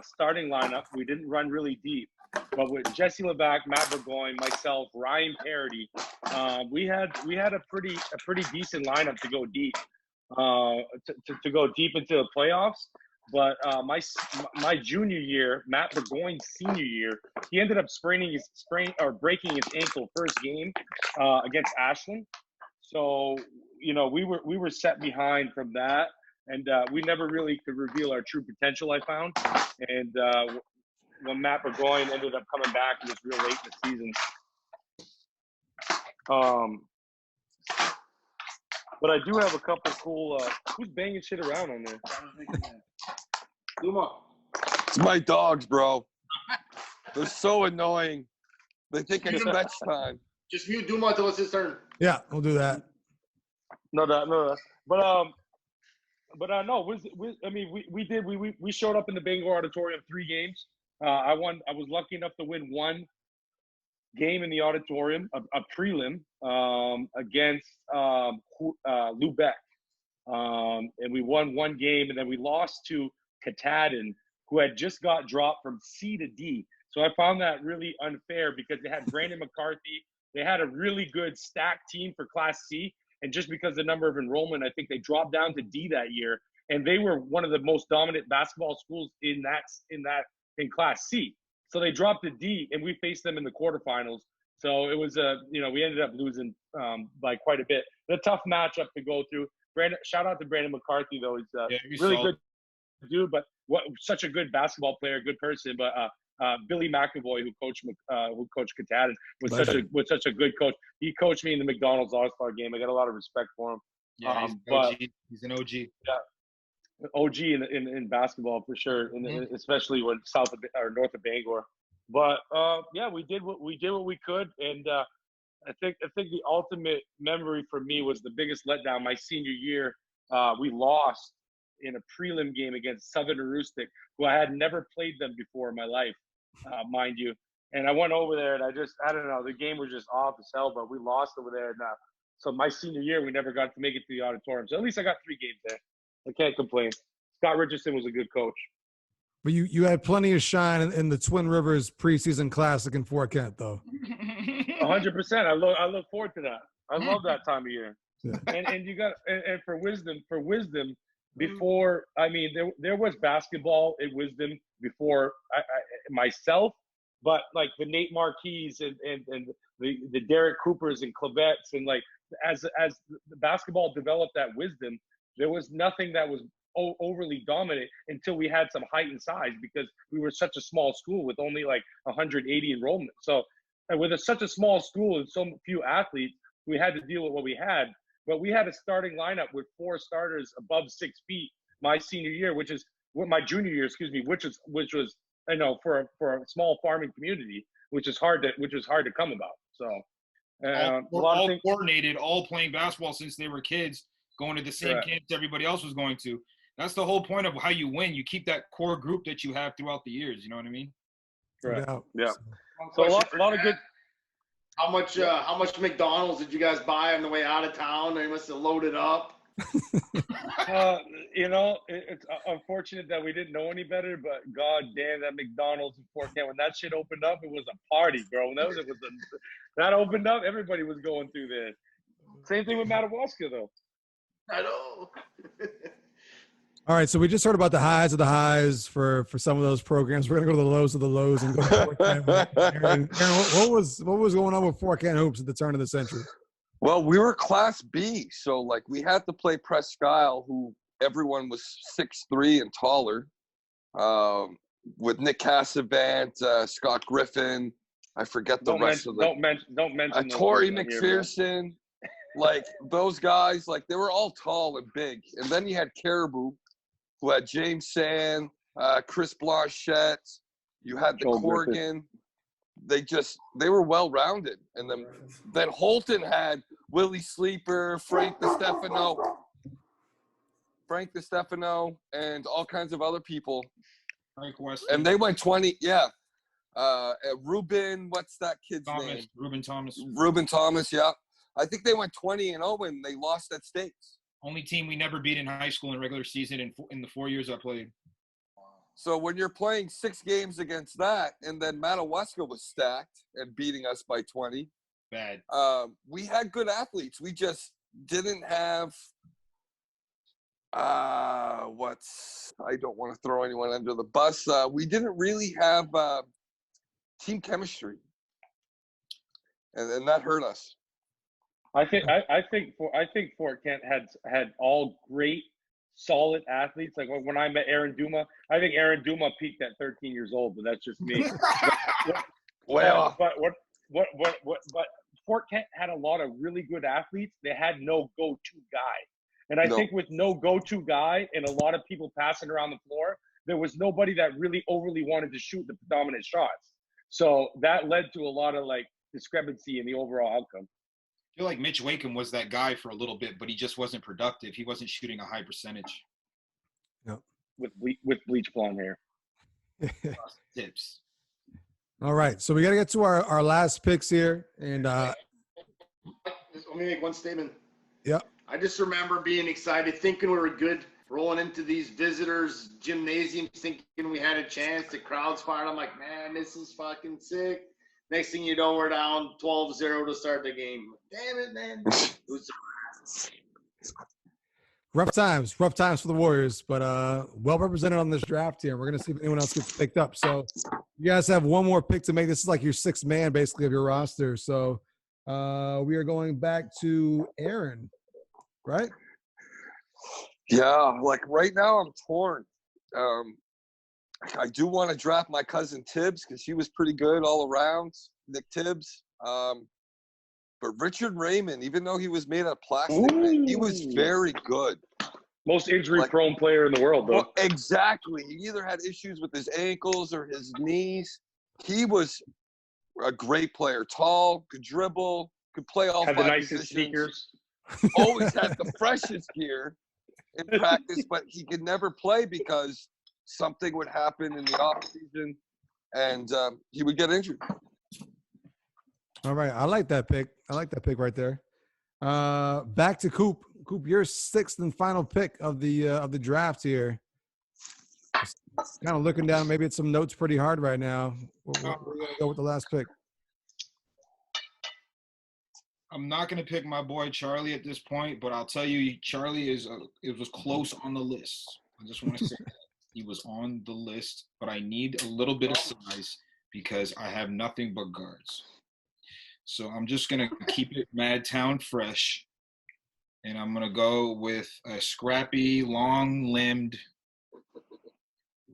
starting lineup. We didn't run really deep, but with Jesse Levac, Matt Burgoyne, myself, Ryan Parody, we had a pretty decent lineup to go deep, to go deep into the playoffs. But my junior year, Matt Burgoyne's senior year, he ended up breaking his ankle first game against Ashland. So we were set behind from that, and we never really could reveal our true potential, I found. And when Matt Burgoyne ended up coming back, it was real late in the season. But I do have a couple cool. Who's banging shit around on there? It's my dogs, bro. They're so annoying. They think it's match time. Just mute Dumond until it's his turn. Yeah, we'll do that. No. But no. We showed up in the Bangor Auditorium 3 games. I was lucky enough to win 1 game in the auditorium, a prelim against Lubeck, and we won 1 game, and then we lost to Katahdin, who had just got dropped from C to D. So I found that really unfair because they had Brandon McCarthy. They had a really good stacked team for Class C, and just because the number of enrollment, I think they dropped down to D that year, and they were one of the most dominant basketball schools in in Class C. So they dropped to D, and we faced them in the quarterfinals. So it was we ended up losing by quite a bit. A tough matchup to go through. Shout out to Brandon McCarthy though. He's really good dude, but such a good basketball player, good person. But Billy McAvoy, who coached Katahdin, was such a good coach. He coached me in the McDonald's All-Star game. I got a lot of respect for him. Yeah, he's an OG. Yeah, OG in basketball for sure, and especially when north of Bangor. But we did what we could, and I think the ultimate memory for me was the biggest letdown. My senior year, we lost in a prelim game against Southern Aroostook, who I had never played them before in my life, mind you. And I went over there, and I don't know, the game was just off as hell, but we lost over there. And so my senior year, we never got to make it to the auditorium. So at least I got 3 games there. I can't complain. Scott Richardson was a good coach. But you had plenty of shine in the Twin Rivers preseason classic in Fort Kent, though. 100%. I look forward to that. I love that time of year. Yeah. And you got and for wisdom, before. I mean, there was basketball at Wisdom before myself, but like the Nate Marquis and the Derrick Coopers and Clavettes, and like as the basketball developed at Wisdom, there was nothing that was overly dominant until we had some height and size, because we were such a small school with only like 180 enrollment. So with such a small school and so few athletes, we had to deal with what we had. But we had a starting lineup with 4 starters above 6 feet my senior year, my junior year, excuse me, which was for a small farming community, which is hard to come about. So a lot of things coordinated, all playing basketball since they were kids, going to the same camps everybody else was going to. That's the whole point of how you win. You keep that core group that you have throughout the years. You know what I mean? Correct. Yeah. So a lot of good. How much McDonald's did you guys buy on the way out of town? They must have loaded up. It's unfortunate that we didn't know any better, but god damn, that McDonald's in Fort Kent, when that shit opened up, it was a party, bro. That opened up, everybody was going through there. Same thing with Madawaska, though. I know. All right, so we just heard about the highs of the highs for some of those programs. We're gonna go to the lows of the lows and go to Fort Kent. Aaron, what was going on with Fort Kent hoops at the turn of the century? Well, we were Class B, so like we had to play Presque Isle, who everyone was 6'3" and taller, with Nick Cassavant, Scott Griffin. I forget the rest of them. Don't mention Torrey McPherson. Like those guys, like they were all tall and big. And then you had Caribou, who had James Sand, Chris Blanchette. You had the Corrigan. They were well rounded. And then Holton had Willie Sleeper, Frank DeStefano, and all kinds of other people. Frank West. And they went 20. Yeah. Ruben, what's that kid's name? Ruben Thomas. Yeah. I think they went 20-0 and they lost at States. Only team we never beat in high school in regular season in the 4 years I played. So when you're playing 6 games against that, and then Madawaska was stacked and beating us by 20. Bad. We had good athletes. We just didn't have I don't want to throw anyone under the bus. We didn't really have team chemistry. And that hurt us. I think Fort Kent had all great, solid athletes. Like when I met Aaron Duma, I think Aaron Duma peaked at 13 years old, but that's just me. But Fort Kent had a lot of really good athletes. They had no go-to guy, and I think with no go-to guy and a lot of people passing around the floor, there was nobody that really overly wanted to shoot the predominant shots. So that led to a lot of like discrepancy in the overall outcome. I feel like Mitch Wakeham was that guy for a little bit, but he just wasn't productive. He wasn't shooting a high percentage. Yep. With bleach blonde hair. Tips. All right, so we got to get to our last picks here, and let me make one statement. Yep. I just remember being excited, thinking we were good, rolling into these visitors' gymnasiums, thinking we had a chance. The crowd's fired. I'm like, man, this is fucking sick. Next thing you know, we're down 12-0 to start the game. Damn it, man. It was rough times for the Warriors, but well represented on this draft here. We're going to see if anyone else gets picked up. So you guys have one more pick to make. This is like your 6th man, basically, of your roster. So we are going back to Aaron, right? Yeah, like right now I'm torn. I do want to draft my cousin Tibbs because he was pretty good all around, Nick Tibbs. But Richard Raymond, even though he was made out of plastic, man, he was very good. Most injury-prone player in the world, though. Well, exactly. He either had issues with his ankles or his knees. He was a great player. Tall, could dribble, could play all 5 positions. Had the nicest positions. sneakers. Always had the freshest gear in practice, but he could never play because something would happen in the off season, and he would get injured. All right, I like that pick. Right there. Back to Coop. Coop, your 6th and final pick of the draft here. Just kind of looking down, maybe at some notes pretty hard right now. We're going to go with the last pick. I'm not going to pick my boy Charlie at this point, but I'll tell you, Charlie it was close on the list. I just want to say that. He was on the list, but I need a little bit of size because I have nothing but guards. So I'm just going to keep it Madtown fresh, and I'm going to go with a scrappy, long-limbed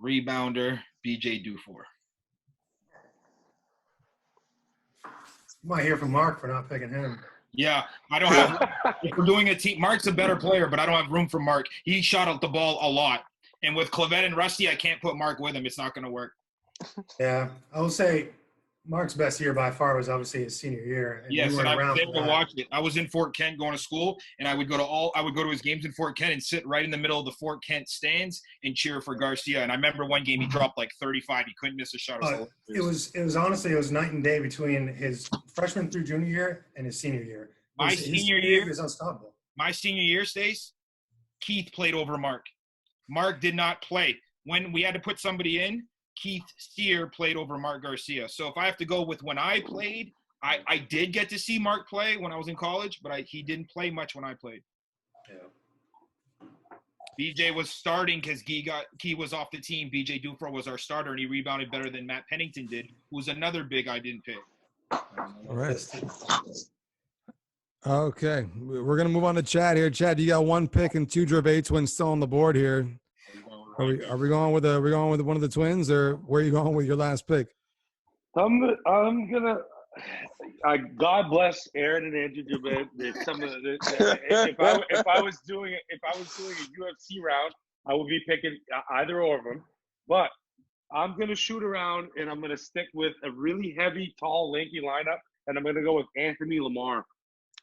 rebounder, BJ Dufour. You might hear from Mark for not picking him. Yeah, I don't have – if we're doing a team – Mark's a better player, but I don't have room for Mark. He shot out the ball a lot. And with Clavette and Rusty, I can't put Mark with him. It's not going to work. Yeah, I will say Mark's best year by far was obviously his senior year. And Yes, and I was for able to that. watch it. I was in Fort Kent going to school, and I would go to his games in Fort Kent and sit right in the middle of the Fort Kent stands and cheer for Garcia. And I remember one game he dropped like 35. He couldn't miss a shot. It was honestly night and day between his freshman through junior year and his senior year. His senior year is unstoppable. My senior year, Stace, Keith played over Mark. Mark did not play. When we had to put somebody in, Keith Steer played over Mark Garcia. So if I have to go with when I played, I did get to see Mark play when I was in college, but he didn't play much when I played. Yeah. BJ was starting because Key was off the team. BJ Dufour was our starter, and he rebounded better than Matt Pennington did, who was another big I didn't pick. All right. Okay, we're gonna move on to Chad here. Chad, you got one pick and two Gervais twins still on the board here. Are we going with one of the twins, or where are you going with your last pick? I'm gonna. God bless Aaron and Andrew Dumond. If I was doing a UFC round, I would be picking either or of them. But I'm gonna shoot around and I'm gonna stick with a really heavy, tall, lanky lineup, and I'm gonna go with Anthony Lamar.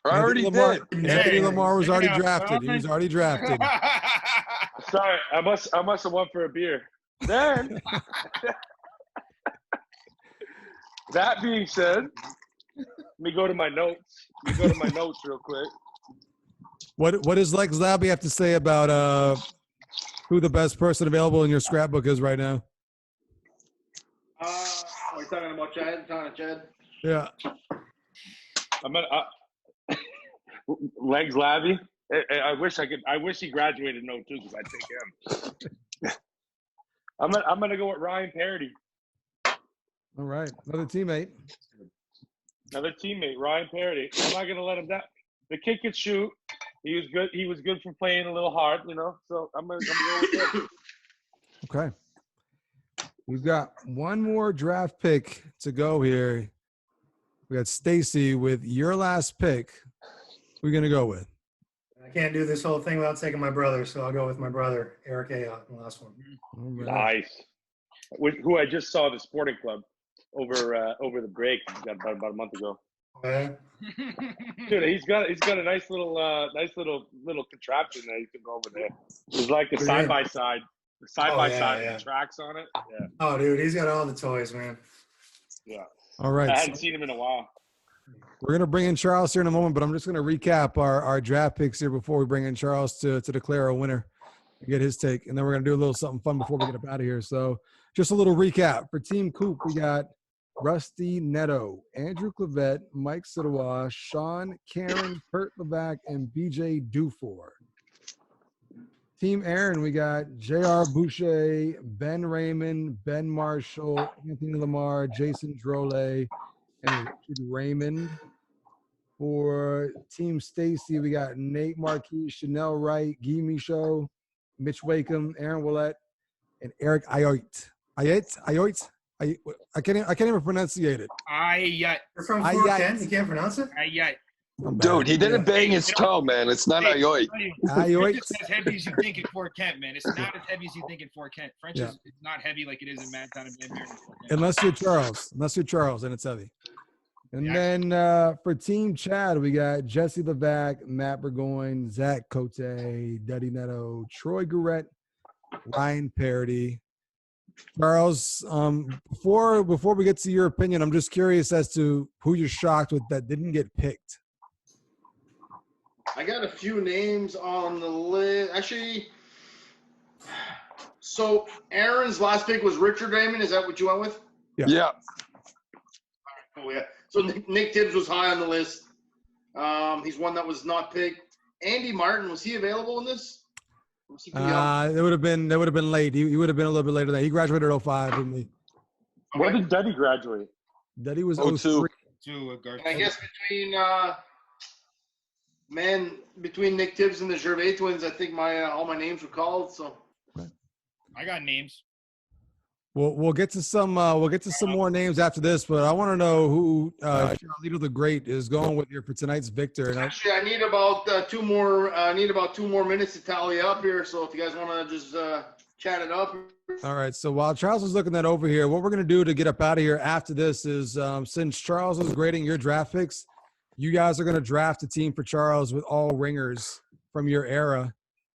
I already did. Anthony Lamar was already drafted. He was already drafted. Sorry, I must have won for a beer. Then, that being said, let me go to my notes. Real quick. What does Lex Labby have to say about who the best person available in your scrapbook is right now? Are you talking about Chad? Yeah. I'm gonna Legs Labby. I wish he graduated in 02 because I'd take him. I'm gonna go with Ryan Parody. All right, another teammate, Ryan Parody. I'm not gonna let him down. The kid could shoot. He was good. He was good for playing a little hard, So I'm gonna go with him. Okay. We've got one more draft pick to go here. We got Stacy with your last pick. Who are we gonna go with? I can't do this whole thing without taking my brother, so I'll go with my brother, Eric Ayotte, the last one. Right. Nice. Who I just saw at the sporting club over the break about a month ago. Dude, he's got a nice little contraption that you can go over there. It's like a side by side with the tracks on it. Yeah. Oh, dude, he's got all the toys, man. Yeah. All right. I hadn't seen him in a while. We're going to bring in Charles here in a moment, but I'm just going to recap our draft picks here before we bring in Charles to declare a winner and get his take. And then we're going to do a little something fun before we get up out of here. So just a little recap. For Team Coop, we got Rusty Neto, Andrew Clavette, Mike Sidawa, Sean, Karen, Kurt Levac, and BJ Dufour. Team Aaron, we got J.R. Boucher, Ben Raymond, Ben Marshall, Anthony Lamar, Jason Drolet, and Richard Raymond. For Team Stacy, we got Nate Marquis, Chanel Wright, Guy Michaud, Mitch Wakeham, Aaron Willett, and Eric Ayotte. Ayotte? I can't even pronunciate it. Ayotte. You're from Fort Kent? You can't pronounce it? Ayotte. Dude, he didn't bang his toe, man. It's not Ayotte. Ayotte. It's as heavy as you think in Fort Kent, man. It's not as heavy as you think in Fort Kent. French is not heavy like it is in Madtown and Van Buren. Unless you're Charles, then it's heavy. And then for Team Chad, we got Jesse Levac, Matt Burgoyne, Zach Cote, Duddy Neto, Troy Gurrett, Ryan Parody. Charles, before we get to your opinion, I'm just curious as to who you're shocked with that didn't get picked. I got a few names on the list. Actually, so Aaron's last pick was Richard Raymond. Is that what you went with? Yeah. Oh, yeah. So Nick Tibbs was high on the list. He's one that was not picked. Andy Martin, was he available in this? Was he too young? It would have been late. He would have been a little bit later than that. He graduated 05 with me. When did Duddy graduate? Duddy was 02. 03. And I guess between Nick Tibbs and the Gervais twins, I think all my names were called. So I got names. We'll get to some more names after this, but I want to know who Charlito the Great is going with here for tonight's victor. Actually, I need about 2 more. I need about 2 more minutes to tally up here. So if you guys want to just chat it up. All right. So while Charles is looking that over here, what we're going to do to get up out of here after this is since Charles is grading your draft picks, you guys are going to draft a team for Charles with all ringers from your era,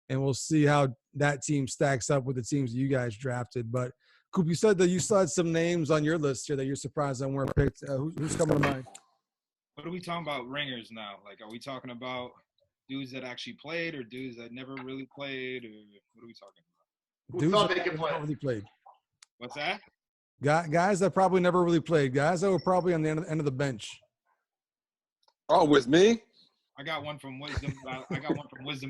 and we'll see how that team stacks up with the teams that you guys drafted. But Coop, you said that you still had some names on your list here that you're surprised that weren't picked. Who's coming to mind? What are we talking about ringers now? Like, are we talking about dudes that actually played or dudes that never really played? Or what are we talking about? Who thought they could play? Never really played. What's that? Guys that probably never really played. Guys that were probably on the end of the bench. Oh, with me? I got one from Wisdom.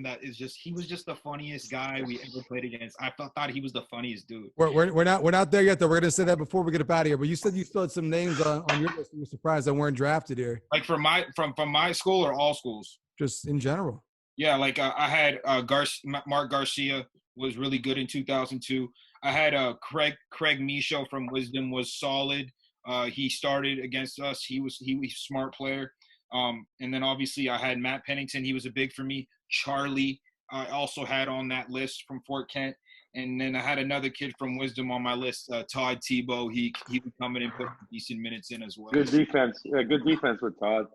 That is just, he was just the funniest guy we ever played against. I thought he was the funniest dude. We're not there yet though. We're gonna say that before we get up out of here. But you said you still had some names on your list. You were surprised that weren't drafted here. Like from my school or all schools? Just in general. Yeah, like I had Mark Garcia was really good in 2002. I had Craig Michaud from Wisdom was solid. He started against us. He was a smart player. And then obviously I had Matt Pennington. He was a big for me. Charlie I also had on that list from Fort Kent. And then I had another kid from Wisdom on my list, Todd Tebow. He would come in and put decent minutes in as well. Good defense. Yeah, good defense with Todd.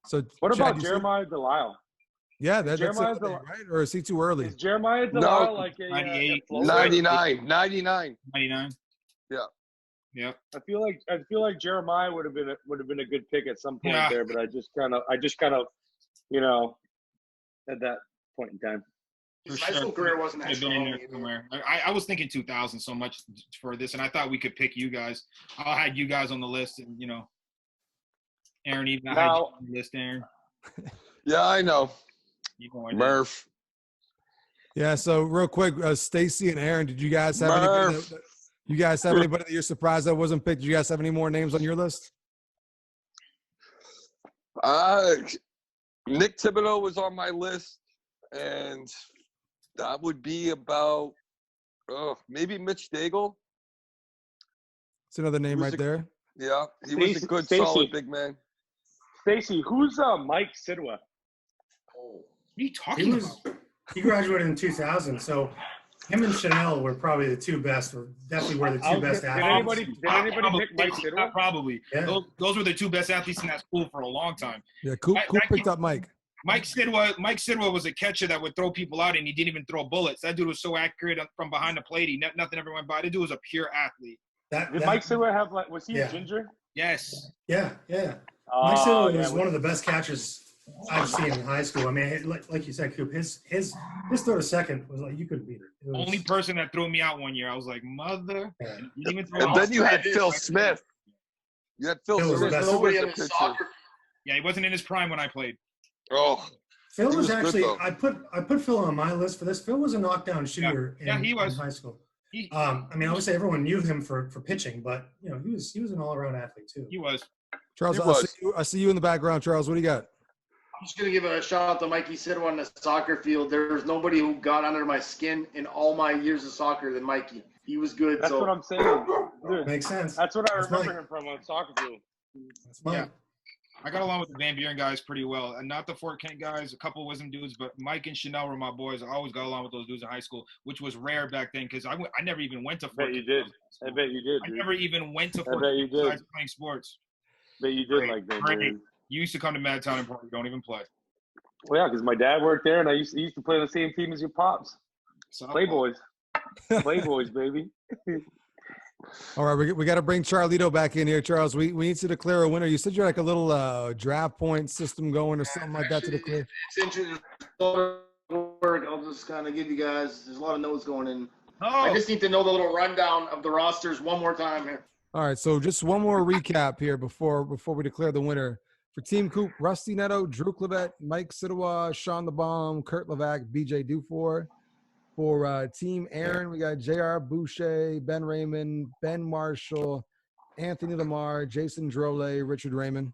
So What Chad, about Jeremiah Delisle? Yeah, that's it, Jeremiah right? Or is he too early? Is Jeremiah Delisle No, like a 98, 99. 99. Yeah. Yep. I feel like Jeremiah would have been a good pick at some point Yeah. there, but I just kind of at that point in time. His For high school sure. career wasn't Could that have been in strong. there somewhere. I was thinking 2000 so much for this, and I thought we could pick you guys. I had you guys on the list, and Aaron, even I had you Now- on the list, Aaron. Yeah, I know. You know I did. Murph. Yeah. So real quick, Stacy and Aaron, did you guys have anybody? Murph. You guys have anybody that you're surprised that wasn't picked? Do you guys have any more names on your list? Nick Thibodeau was on my list, and that would be about maybe Mitch Daigle. It's another name Who's right the- there. Yeah, he was a good, Stacy. solid big man. Stacy, who's Mike Sidwa? What are you He talking was about? he graduated in 2000, so him and Chanel were probably the two best, or definitely were the two best Did athletes. anybody pick Mike Sidwa? Probably. Yeah. Those were the two best athletes in that school for a long time. Yeah, Coop picked up Mike. Mike Sidwa was a catcher that would throw people out, and he didn't even throw bullets. That dude was so accurate from behind the plate. Nothing ever went by. That dude was a pure athlete. Did Mike Sidwa have was he Yeah. a ginger? Yes. Yeah. Mike Oh, Sidwell yeah, was one of the best catchers I've seen in high school. I mean, like you said, Coop, his throw to second was like you couldn't beat it. It was, Only person that threw me out one year. I was like, mother. Yeah. You didn't even throw And out. then you had Phil Smith. You had Phil Phil was the Smith. best. who was Nobody the in his pitcher. soccer. Yeah, he wasn't in his prime when I played. Oh, Phil He was was good, actually though. I put Phil on my list for this. Phil was a knockdown shooter Yeah, he was. in high school. He I mean, obviously everyone knew him for pitching, but he was an all around athlete too. he was. Charles, He was. I see you in the background. Charles, what do you got? I'm just gonna give a shout out to Mikey Sidwa on the soccer field. There's nobody who got under my skin in all my years of soccer than Mikey. He was good. That's so what I'm saying. Dude, Makes sense. that's what I That's remember Mike. him from on soccer field. That's Mike. Yeah. I got along with the Van Buren guys pretty well, and not the Fort Kent guys. A couple Wisdom dudes, but Mike and Chanel were my boys. I always got along with those dudes in high school, which was rare back then because I never even went to Fort Bet you Kent. did. I bet you did. I Dude. never even went to I Fort bet you Kent did. besides playing sports. Bet you did Great, like that. great. Dude. You used to come to Madtown and party. Don't even play. Well, yeah, because my dad worked there, and he used to play on the same team as your pops. So, Playboys, Playboys, baby. All right, we got to bring Charlito back in here, Charles. We need to declare a winner. You said you're like a little draft point system going or something like that to declare. It's interesting. Work. I'll just kind of give you guys. There's a lot of notes going in. I Oh, just need to know the little rundown of the rosters one more time here. All right, so just one more recap here before we declare the winner. For Team Coop, Rusty Neto, Drew Clevet, Mike Sidawa, Sean the Bomb, Kurt Levac, BJ Dufour. For Team Aaron, we got JR Boucher, Ben Raymond, Ben Marshall, Anthony Lamar, Jason Drole, Richard Raymond.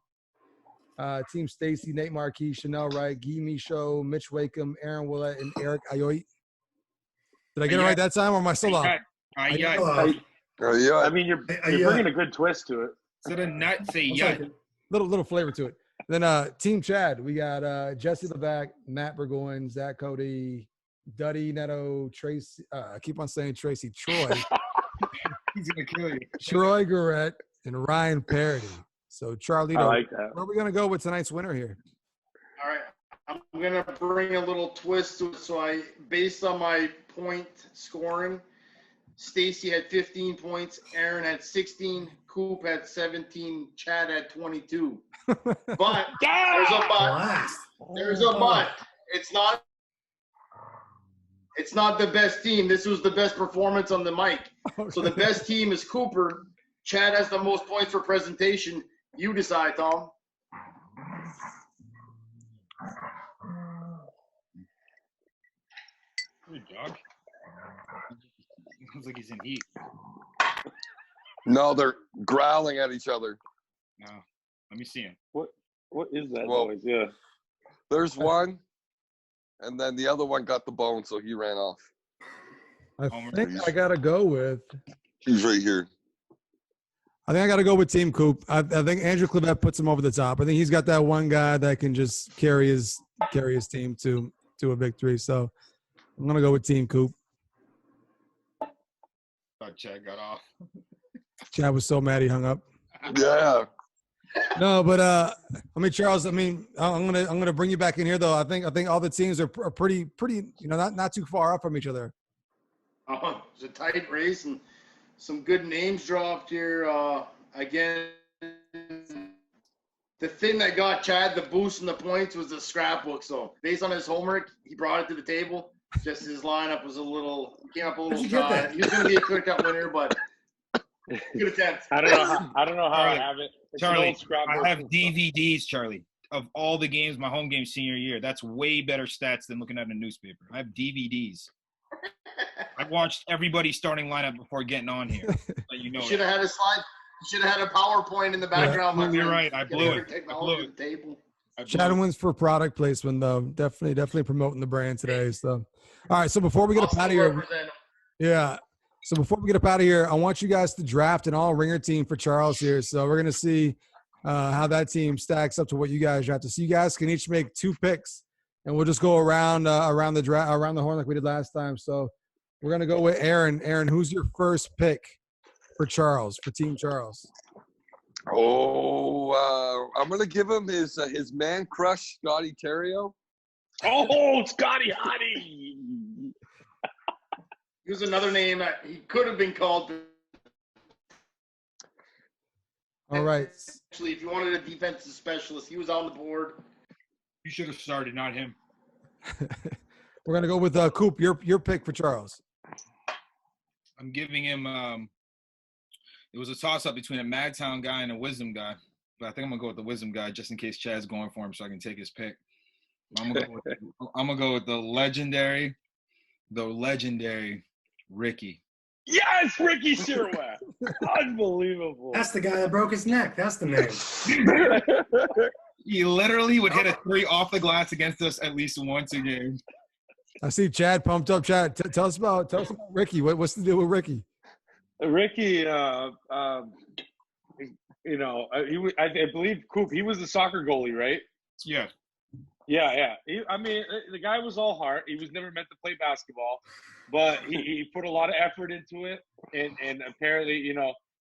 Team Stacy, Nate Marquis, Chanel Wright, Guy Michaud, Mitch Wakeham, Aaron Willett, and Eric Ayotte. Did I get it right that time, or am I still off? Ayotte. I mean, you're bringing a good twist to it. Instead of nut, say yut. Little flavor to it. Then Team Chad, we got Jesse Levac, Matt Burgoyne, Zach Cody, Duddy Neto, Tracy. I keep on saying Tracy. Troy. He's gonna kill you. Troy Garrett and Ryan Parody. So Charlito, I like that. where are we gonna go with tonight's winner here? All right. I'm gonna bring a little twist to it. So based on my point scoring, Stacy had 15 points, Aaron had 16, Coop had 17, Chad had 22. But there's a but. There's a but. It's not the best team. This was the best performance on the mic. Okay. So the best team is Cooper. Chad has the most points for presentation. You decide, Tom. Good dog. Sounds like he's in heat. No, they're growling at each other. No, let me see him. What is that noise? Yeah. There's one, and then the other one got the bone, so he ran off. I think I gotta go with. He's right here. I think I got to go with Team Coop. I think Andrew Clevet puts him over the top. I think he's got that one guy that can just carry his team to a victory. So I'm gonna go with Team Coop. Thought Chad got off. Chad was so mad he hung up. Yeah. No, but I mean, Charles. I mean, I'm gonna bring you back in here though. I think all the teams are pretty. You know, not too far off from each other. Oh, it's a tight race and some good names dropped here. Again, the thing that got Chad the boost in the points was the scrapbook. So based on his homework, he brought it to the table. Just his lineup was came up a little shy. He was going to be a clear cut winner, but good attempt. I don't know how Charlie, I have it. It's Charlie, an old scrapbook. I have DVDs, Charlie, of all the games, my home game senior year. That's way better stats than looking at a newspaper. I have DVDs. I watched everybody's starting lineup before getting on here. You know, you should have had a slide. You should have had a PowerPoint in the background. Yeah, you're right. I blew it. Chad wins for product placement, though. Definitely promoting the brand today. So, all right. So before we get up out of here, yeah. So before we get up out of here, I want you guys to draft an all-ringer team for Charles here. So we're gonna see how that team stacks up to what you guys drafted. So you guys can each make 2 picks, and we'll just go around the horn like we did last time. So we're gonna go with Aaron. Aaron, who's your first pick for Charles, for Team Charles? Oh, I'm gonna give him his man crush, Scotty Terrio. Oh, Scotty Hottie. Here's another name that he could have been called. All right. Actually, if you wanted a defensive specialist, he was on the board. You should have started, not him. We're gonna go with Coop. Your pick for Charles. I'm giving him. It was a toss-up between a Madtown guy and a Wisdom guy, but I think I'm gonna go with the Wisdom guy just in case Chad's going for him, so I can take his pick. I'm gonna go with the legendary Ricky. Yes, Ricky Sherwath. Unbelievable. That's the guy that broke his neck. That's the name. He literally would hit a 3 off the glass against us at least once a game. I see Chad pumped up. Chad, tell us about Ricky. What's the deal with Ricky? Ricky, I believe Coop. He was the soccer goalie, right? Yeah. Yeah. The guy was all heart. He was never meant to play basketball, but he put a lot of effort into it, and apparently,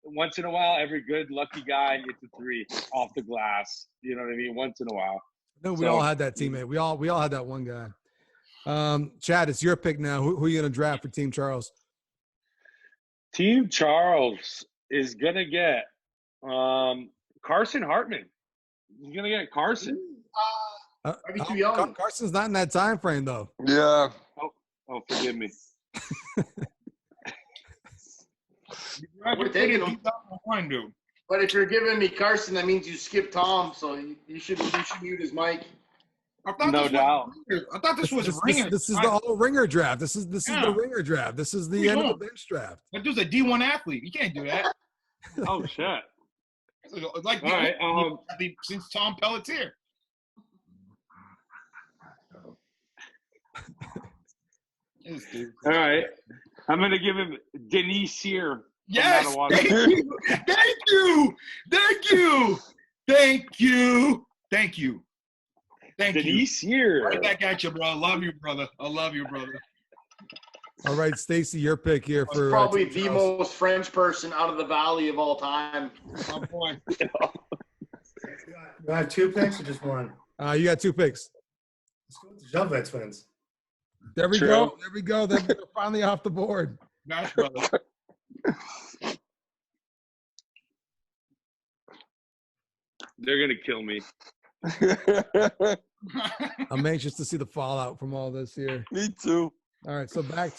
once in a while, every good lucky guy gets a 3 off the glass. You know what I mean? Once in a while. No, we all had that teammate. We all had that one guy. Chad, it's your pick now. Who are you going to draft for Team Charles? Team Charles is going to get Carson Hartman. He's going to get Carson. Too young. Carson's not in that time frame, though. Yeah. Oh, forgive me. I would take him. Dude. But if you're giving me Carson, that means you skip Tom, so you should mute his mic. I thought No this doubt. Was, I thought this was ringer. This is the all ringer draft. This is Yeah. the ringer draft. This is the Where end you of the going? bench draft. That dude's a D1 athlete. You can't do that. Oh shit. Like All right. athlete since Tom Pelletier. Yes, dude. All right. I'm gonna give him Denise Sear. Yes. Madawaska. Thank you. Thank you. Thank you. Thank you. Thank you. Denise Sear. Right back at you, bro. I love you, brother. I love you, brother. All right, Stacy, your pick here He's for probably Team the Charles. most French person out of the valley of all time. My boy. Do I have 2 picks or just 1? You got 2 picks. Let's go with the Gervais twins. There we True. go. There we go. They're finally off the board. Gosh, brother. They're gonna kill me. I'm anxious to see the fallout from all this here. Me too. All right, so back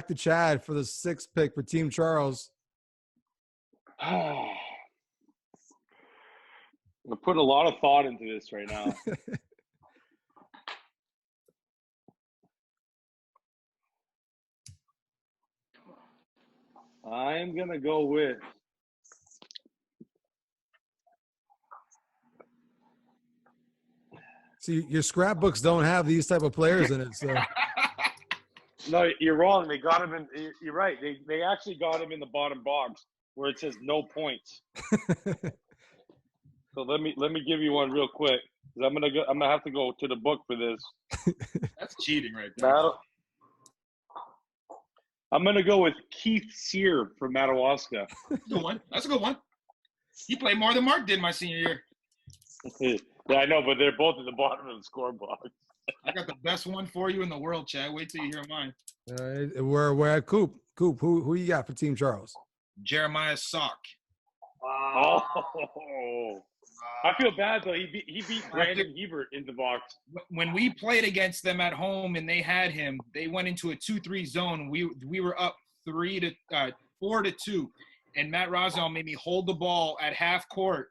to Chad for the 6th pick for Team Charles. I'm putting a lot of thought into this right now. I'm gonna go with See, your scrapbooks don't have these type of players in it, so no. You're wrong. They got him in. You're right. They actually got him in the bottom box where it says no points. So let me give you one real quick. 'Cause I'm gonna have to go to the book for this. That's cheating right there. I'm gonna go with Keith Sear from Madawaska. That's a good one. That's a good one. He played more than Mark did my senior year. Yeah, I know, but they're both at the bottom of the score box. I got the best one for you in the world, Chad. Wait till you hear mine. we're at Coop. Coop, who you got for Team Charles? Jeremiah Sock. Oh, I feel bad though. He beat Brandon Hebert in the box. When we played against them at home and they had him, they went into a 2-3 zone. We were up 4-2, and Matt Rosell made me hold the ball at half court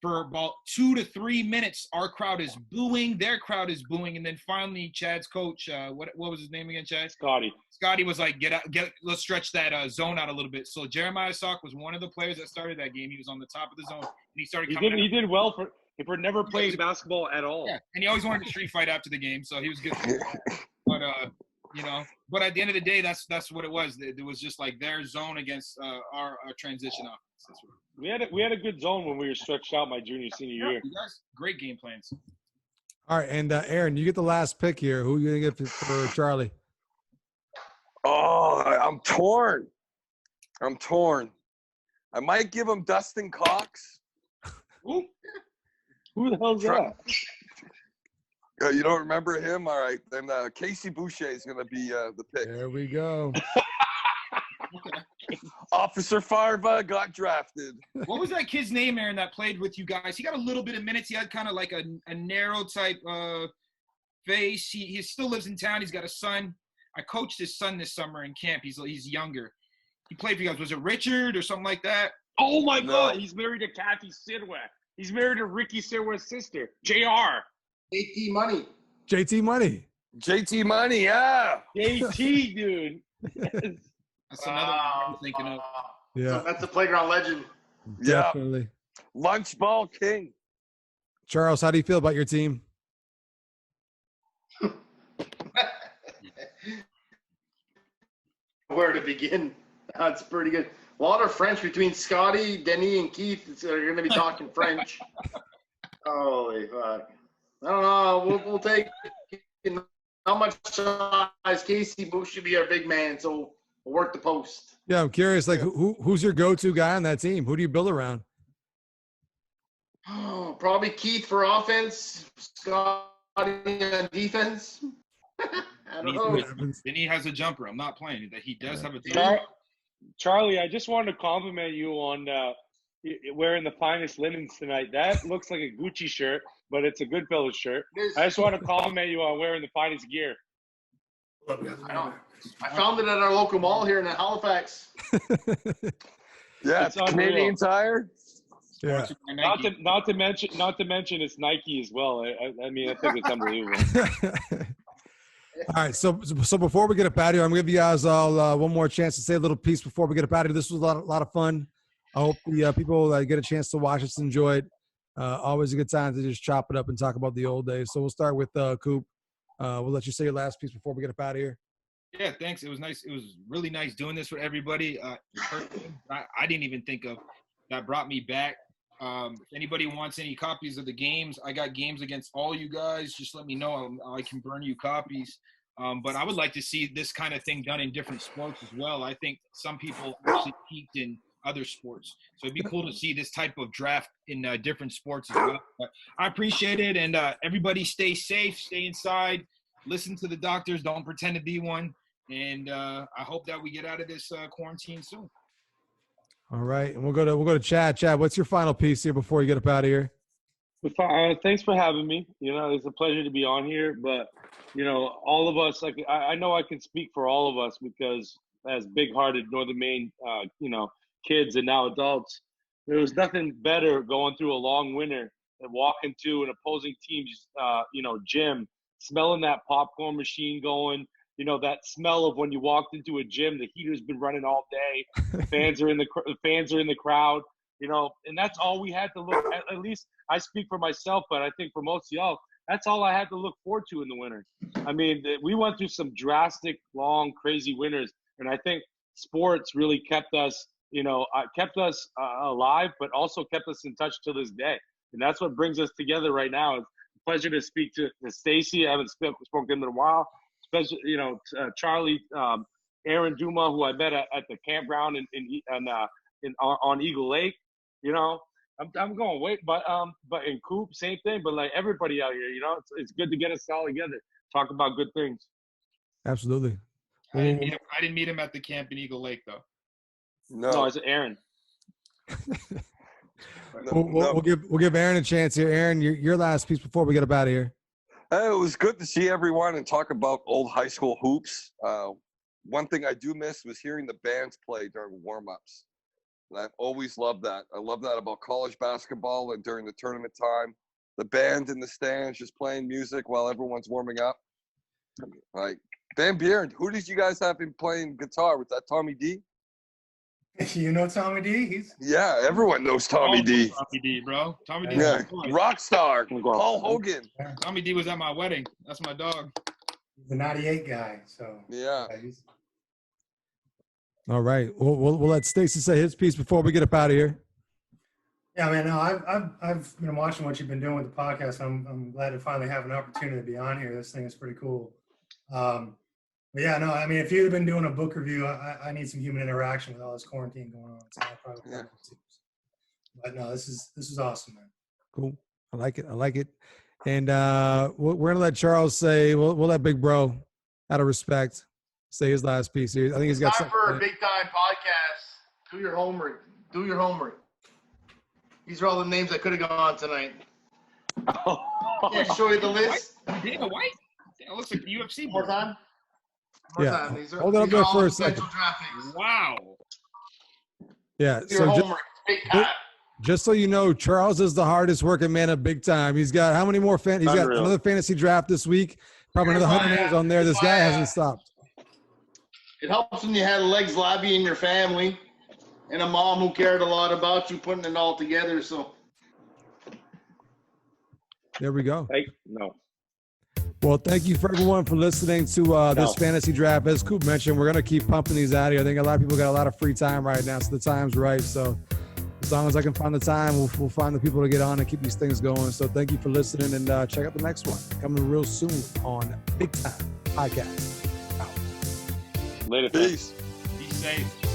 for about 2 to 3 minutes. Our crowd is booing, their crowd is booing, and then finally Chad's coach, what was his name again, Chad? Scotty was like, let's stretch that zone out a little bit. So Jeremiah Sock was one of the players that started that game. He was on the top of the zone, and he started coming. He did well for never playing basketball at all. Yeah, and he always wanted to street fight after the game, so he was good. But but at the end of the day, that's what it was. It was just like their zone against our transition offense. That's what we had a good zone when we were stretched out my senior year. You guys, great game plans. All right, and Aaron, you get the last pick here. Who are you gonna get for Charlie? Oh, I'm torn. I might give him Dustin Cox. Who the hell's that? You don't remember him? All right. Then Casey Boucher is going to be the pick. There we go. Officer Farva got drafted. What was that kid's name, Aaron, that played with you guys? He got a little bit of minutes. He had kind of like a narrow type face. He still lives in town. He's got a son. I coached his son this summer in camp. He's younger. He played for you guys. Was it Richard or something like that? Oh, my God. He's married to Kathy Sidwell. He's married to Ricky Sidwell's sister, JR. JT Money. JT Money. JT Money, yeah. JT, dude. That's another one I'm thinking of. Yeah, So that's a playground legend. definitely. Lunch ball king. Charles, how do you feel about your team? Where to begin? That's pretty good. A lot of French between Scotty, Denny, and Keith. They're going to be talking French. Holy fuck. I don't know. We'll take how much size Casey Bush should be our big man, so we'll work the post. Yeah, I'm curious. Like, who's your go-to guy on that team? Who do you build around? Oh, probably Keith for offense, Scotty on defense. I don't know. Then he has a jumper. I'm not playing. That he does have a jumper. Charlie, I just wanted to compliment you on wearing the finest linens tonight. That looks like a Gucci shirt, but it's a Goodfellas shirt. I just want to compliment you on wearing the finest gear. I know. I found it at our local mall here in Halifax. Yeah, It's it's Canadian unreal. Tire. Yeah. Sponsored by Nike. Not to mention it's Nike as well. I mean, I think it's unbelievable. All right, so before we get up out of here, I'm gonna give you guys all one more chance to say a little piece before we get up out of here. This was a lot of fun. I hope the people that get a chance to watch this enjoy it. Always a good time to just chop it up and talk about the old days. So we'll start with Coop. We'll let you say your last piece before we get up out of here. Yeah, thanks. It was nice. It was really nice doing this with everybody. I didn't even think of that. Brought me back. If anybody wants any copies of the games, I got games against all you guys. Just let me know. I can burn you copies. But I would like to see this kind of thing done in different sports as well. I think some people actually peaked in other sports. So it'd be cool to see this type of draft in different sports as well. But I appreciate it. And everybody stay safe, stay inside, listen to the doctors. Don't pretend to be one. And I hope that we get out of this quarantine soon. All right, and we'll go to Chad. Chad, what's your final piece here before you get up out of here? Thanks for having me. It's a pleasure to be on here. But all of us, like I know I can speak for all of us because as big-hearted Northern Maine, kids and now adults, there was nothing better going through a long winter and walking to an opposing team's, gym, smelling that popcorn machine going. That smell of when you walked into a gym, the heater's been running all day. Fans are in the crowd, and that's all we had to look at least I speak for myself, but I think for most of y'all, that's all I had to look forward to in the winter. I mean, we went through some drastic, long, crazy winters, and I think sports really kept us alive, but also kept us in touch to this day. And that's what brings us together right now. It's a pleasure to speak to Stacy. I haven't spoken to him in a while. Especially, Charlie, Aaron Duma, who I met at the campground on Eagle Lake. I'm going wait, but in Coop, same thing. But like everybody out here, it's good to get us all together, talk about good things. Absolutely. I didn't meet him at the camp in Eagle Lake though. No, it's Aaron. We'll give Aaron a chance here. Aaron, your last piece before we get up out of here. It was good to see everyone and talk about old high school hoops. One thing I do miss was hearing the bands play during warm-ups. And I've always loved that. I love that about college basketball and during the tournament time. The band in the stands just playing music while everyone's warming up. Like, Van Buren, who did you guys have him playing guitar? Was that Tommy D? You know Tommy D? Yeah, everyone knows Tommy D. Tommy D, bro. Tommy D. Yeah, rock star. Paul Hogan. Tommy D was at my wedding. That's my dog. He's the 98 guy. So yeah. All right. We'll let Stacy say his piece before we get up out of here. Yeah, man. No, I've been watching what you've been doing with the podcast. I'm glad to finally have an opportunity to be on here. This thing is pretty cool. But yeah, no, I mean, if you'd have been doing a book review, I need some human interaction with all this quarantine going on. So I'll probably But no, this is awesome, man. Cool. I like it. And we're gonna let Charles say. We'll let Big Bro, out of respect, say his last piece here. I think he's got time for a big time podcast. Do your homework. These are all the names that could have gone tonight. Can't show you the list. Dana White. That looks like UFC. More time. Yeah. Hold it up there for a second. Wow. Yeah. Do your homework. Just so you know, Charles is the hardest working man of big time. He's got how many more He's got another fantasy draft this week. Probably another 100 names on there. This guy hasn't stopped. It helps when you had Legs Labby in your family and a mom who cared a lot about you putting it all together. So there we go. No. Well, thank you for everyone for listening to this fantasy draft. As Coop mentioned, we're going to keep pumping these out here. I think a lot of people got a lot of free time right now, so the time's right. So as long as I can find the time, we'll find the people to get on and keep these things going. So thank you for listening, and check out the next one coming real soon on Big Time Podcast. Later. Peace. Be safe.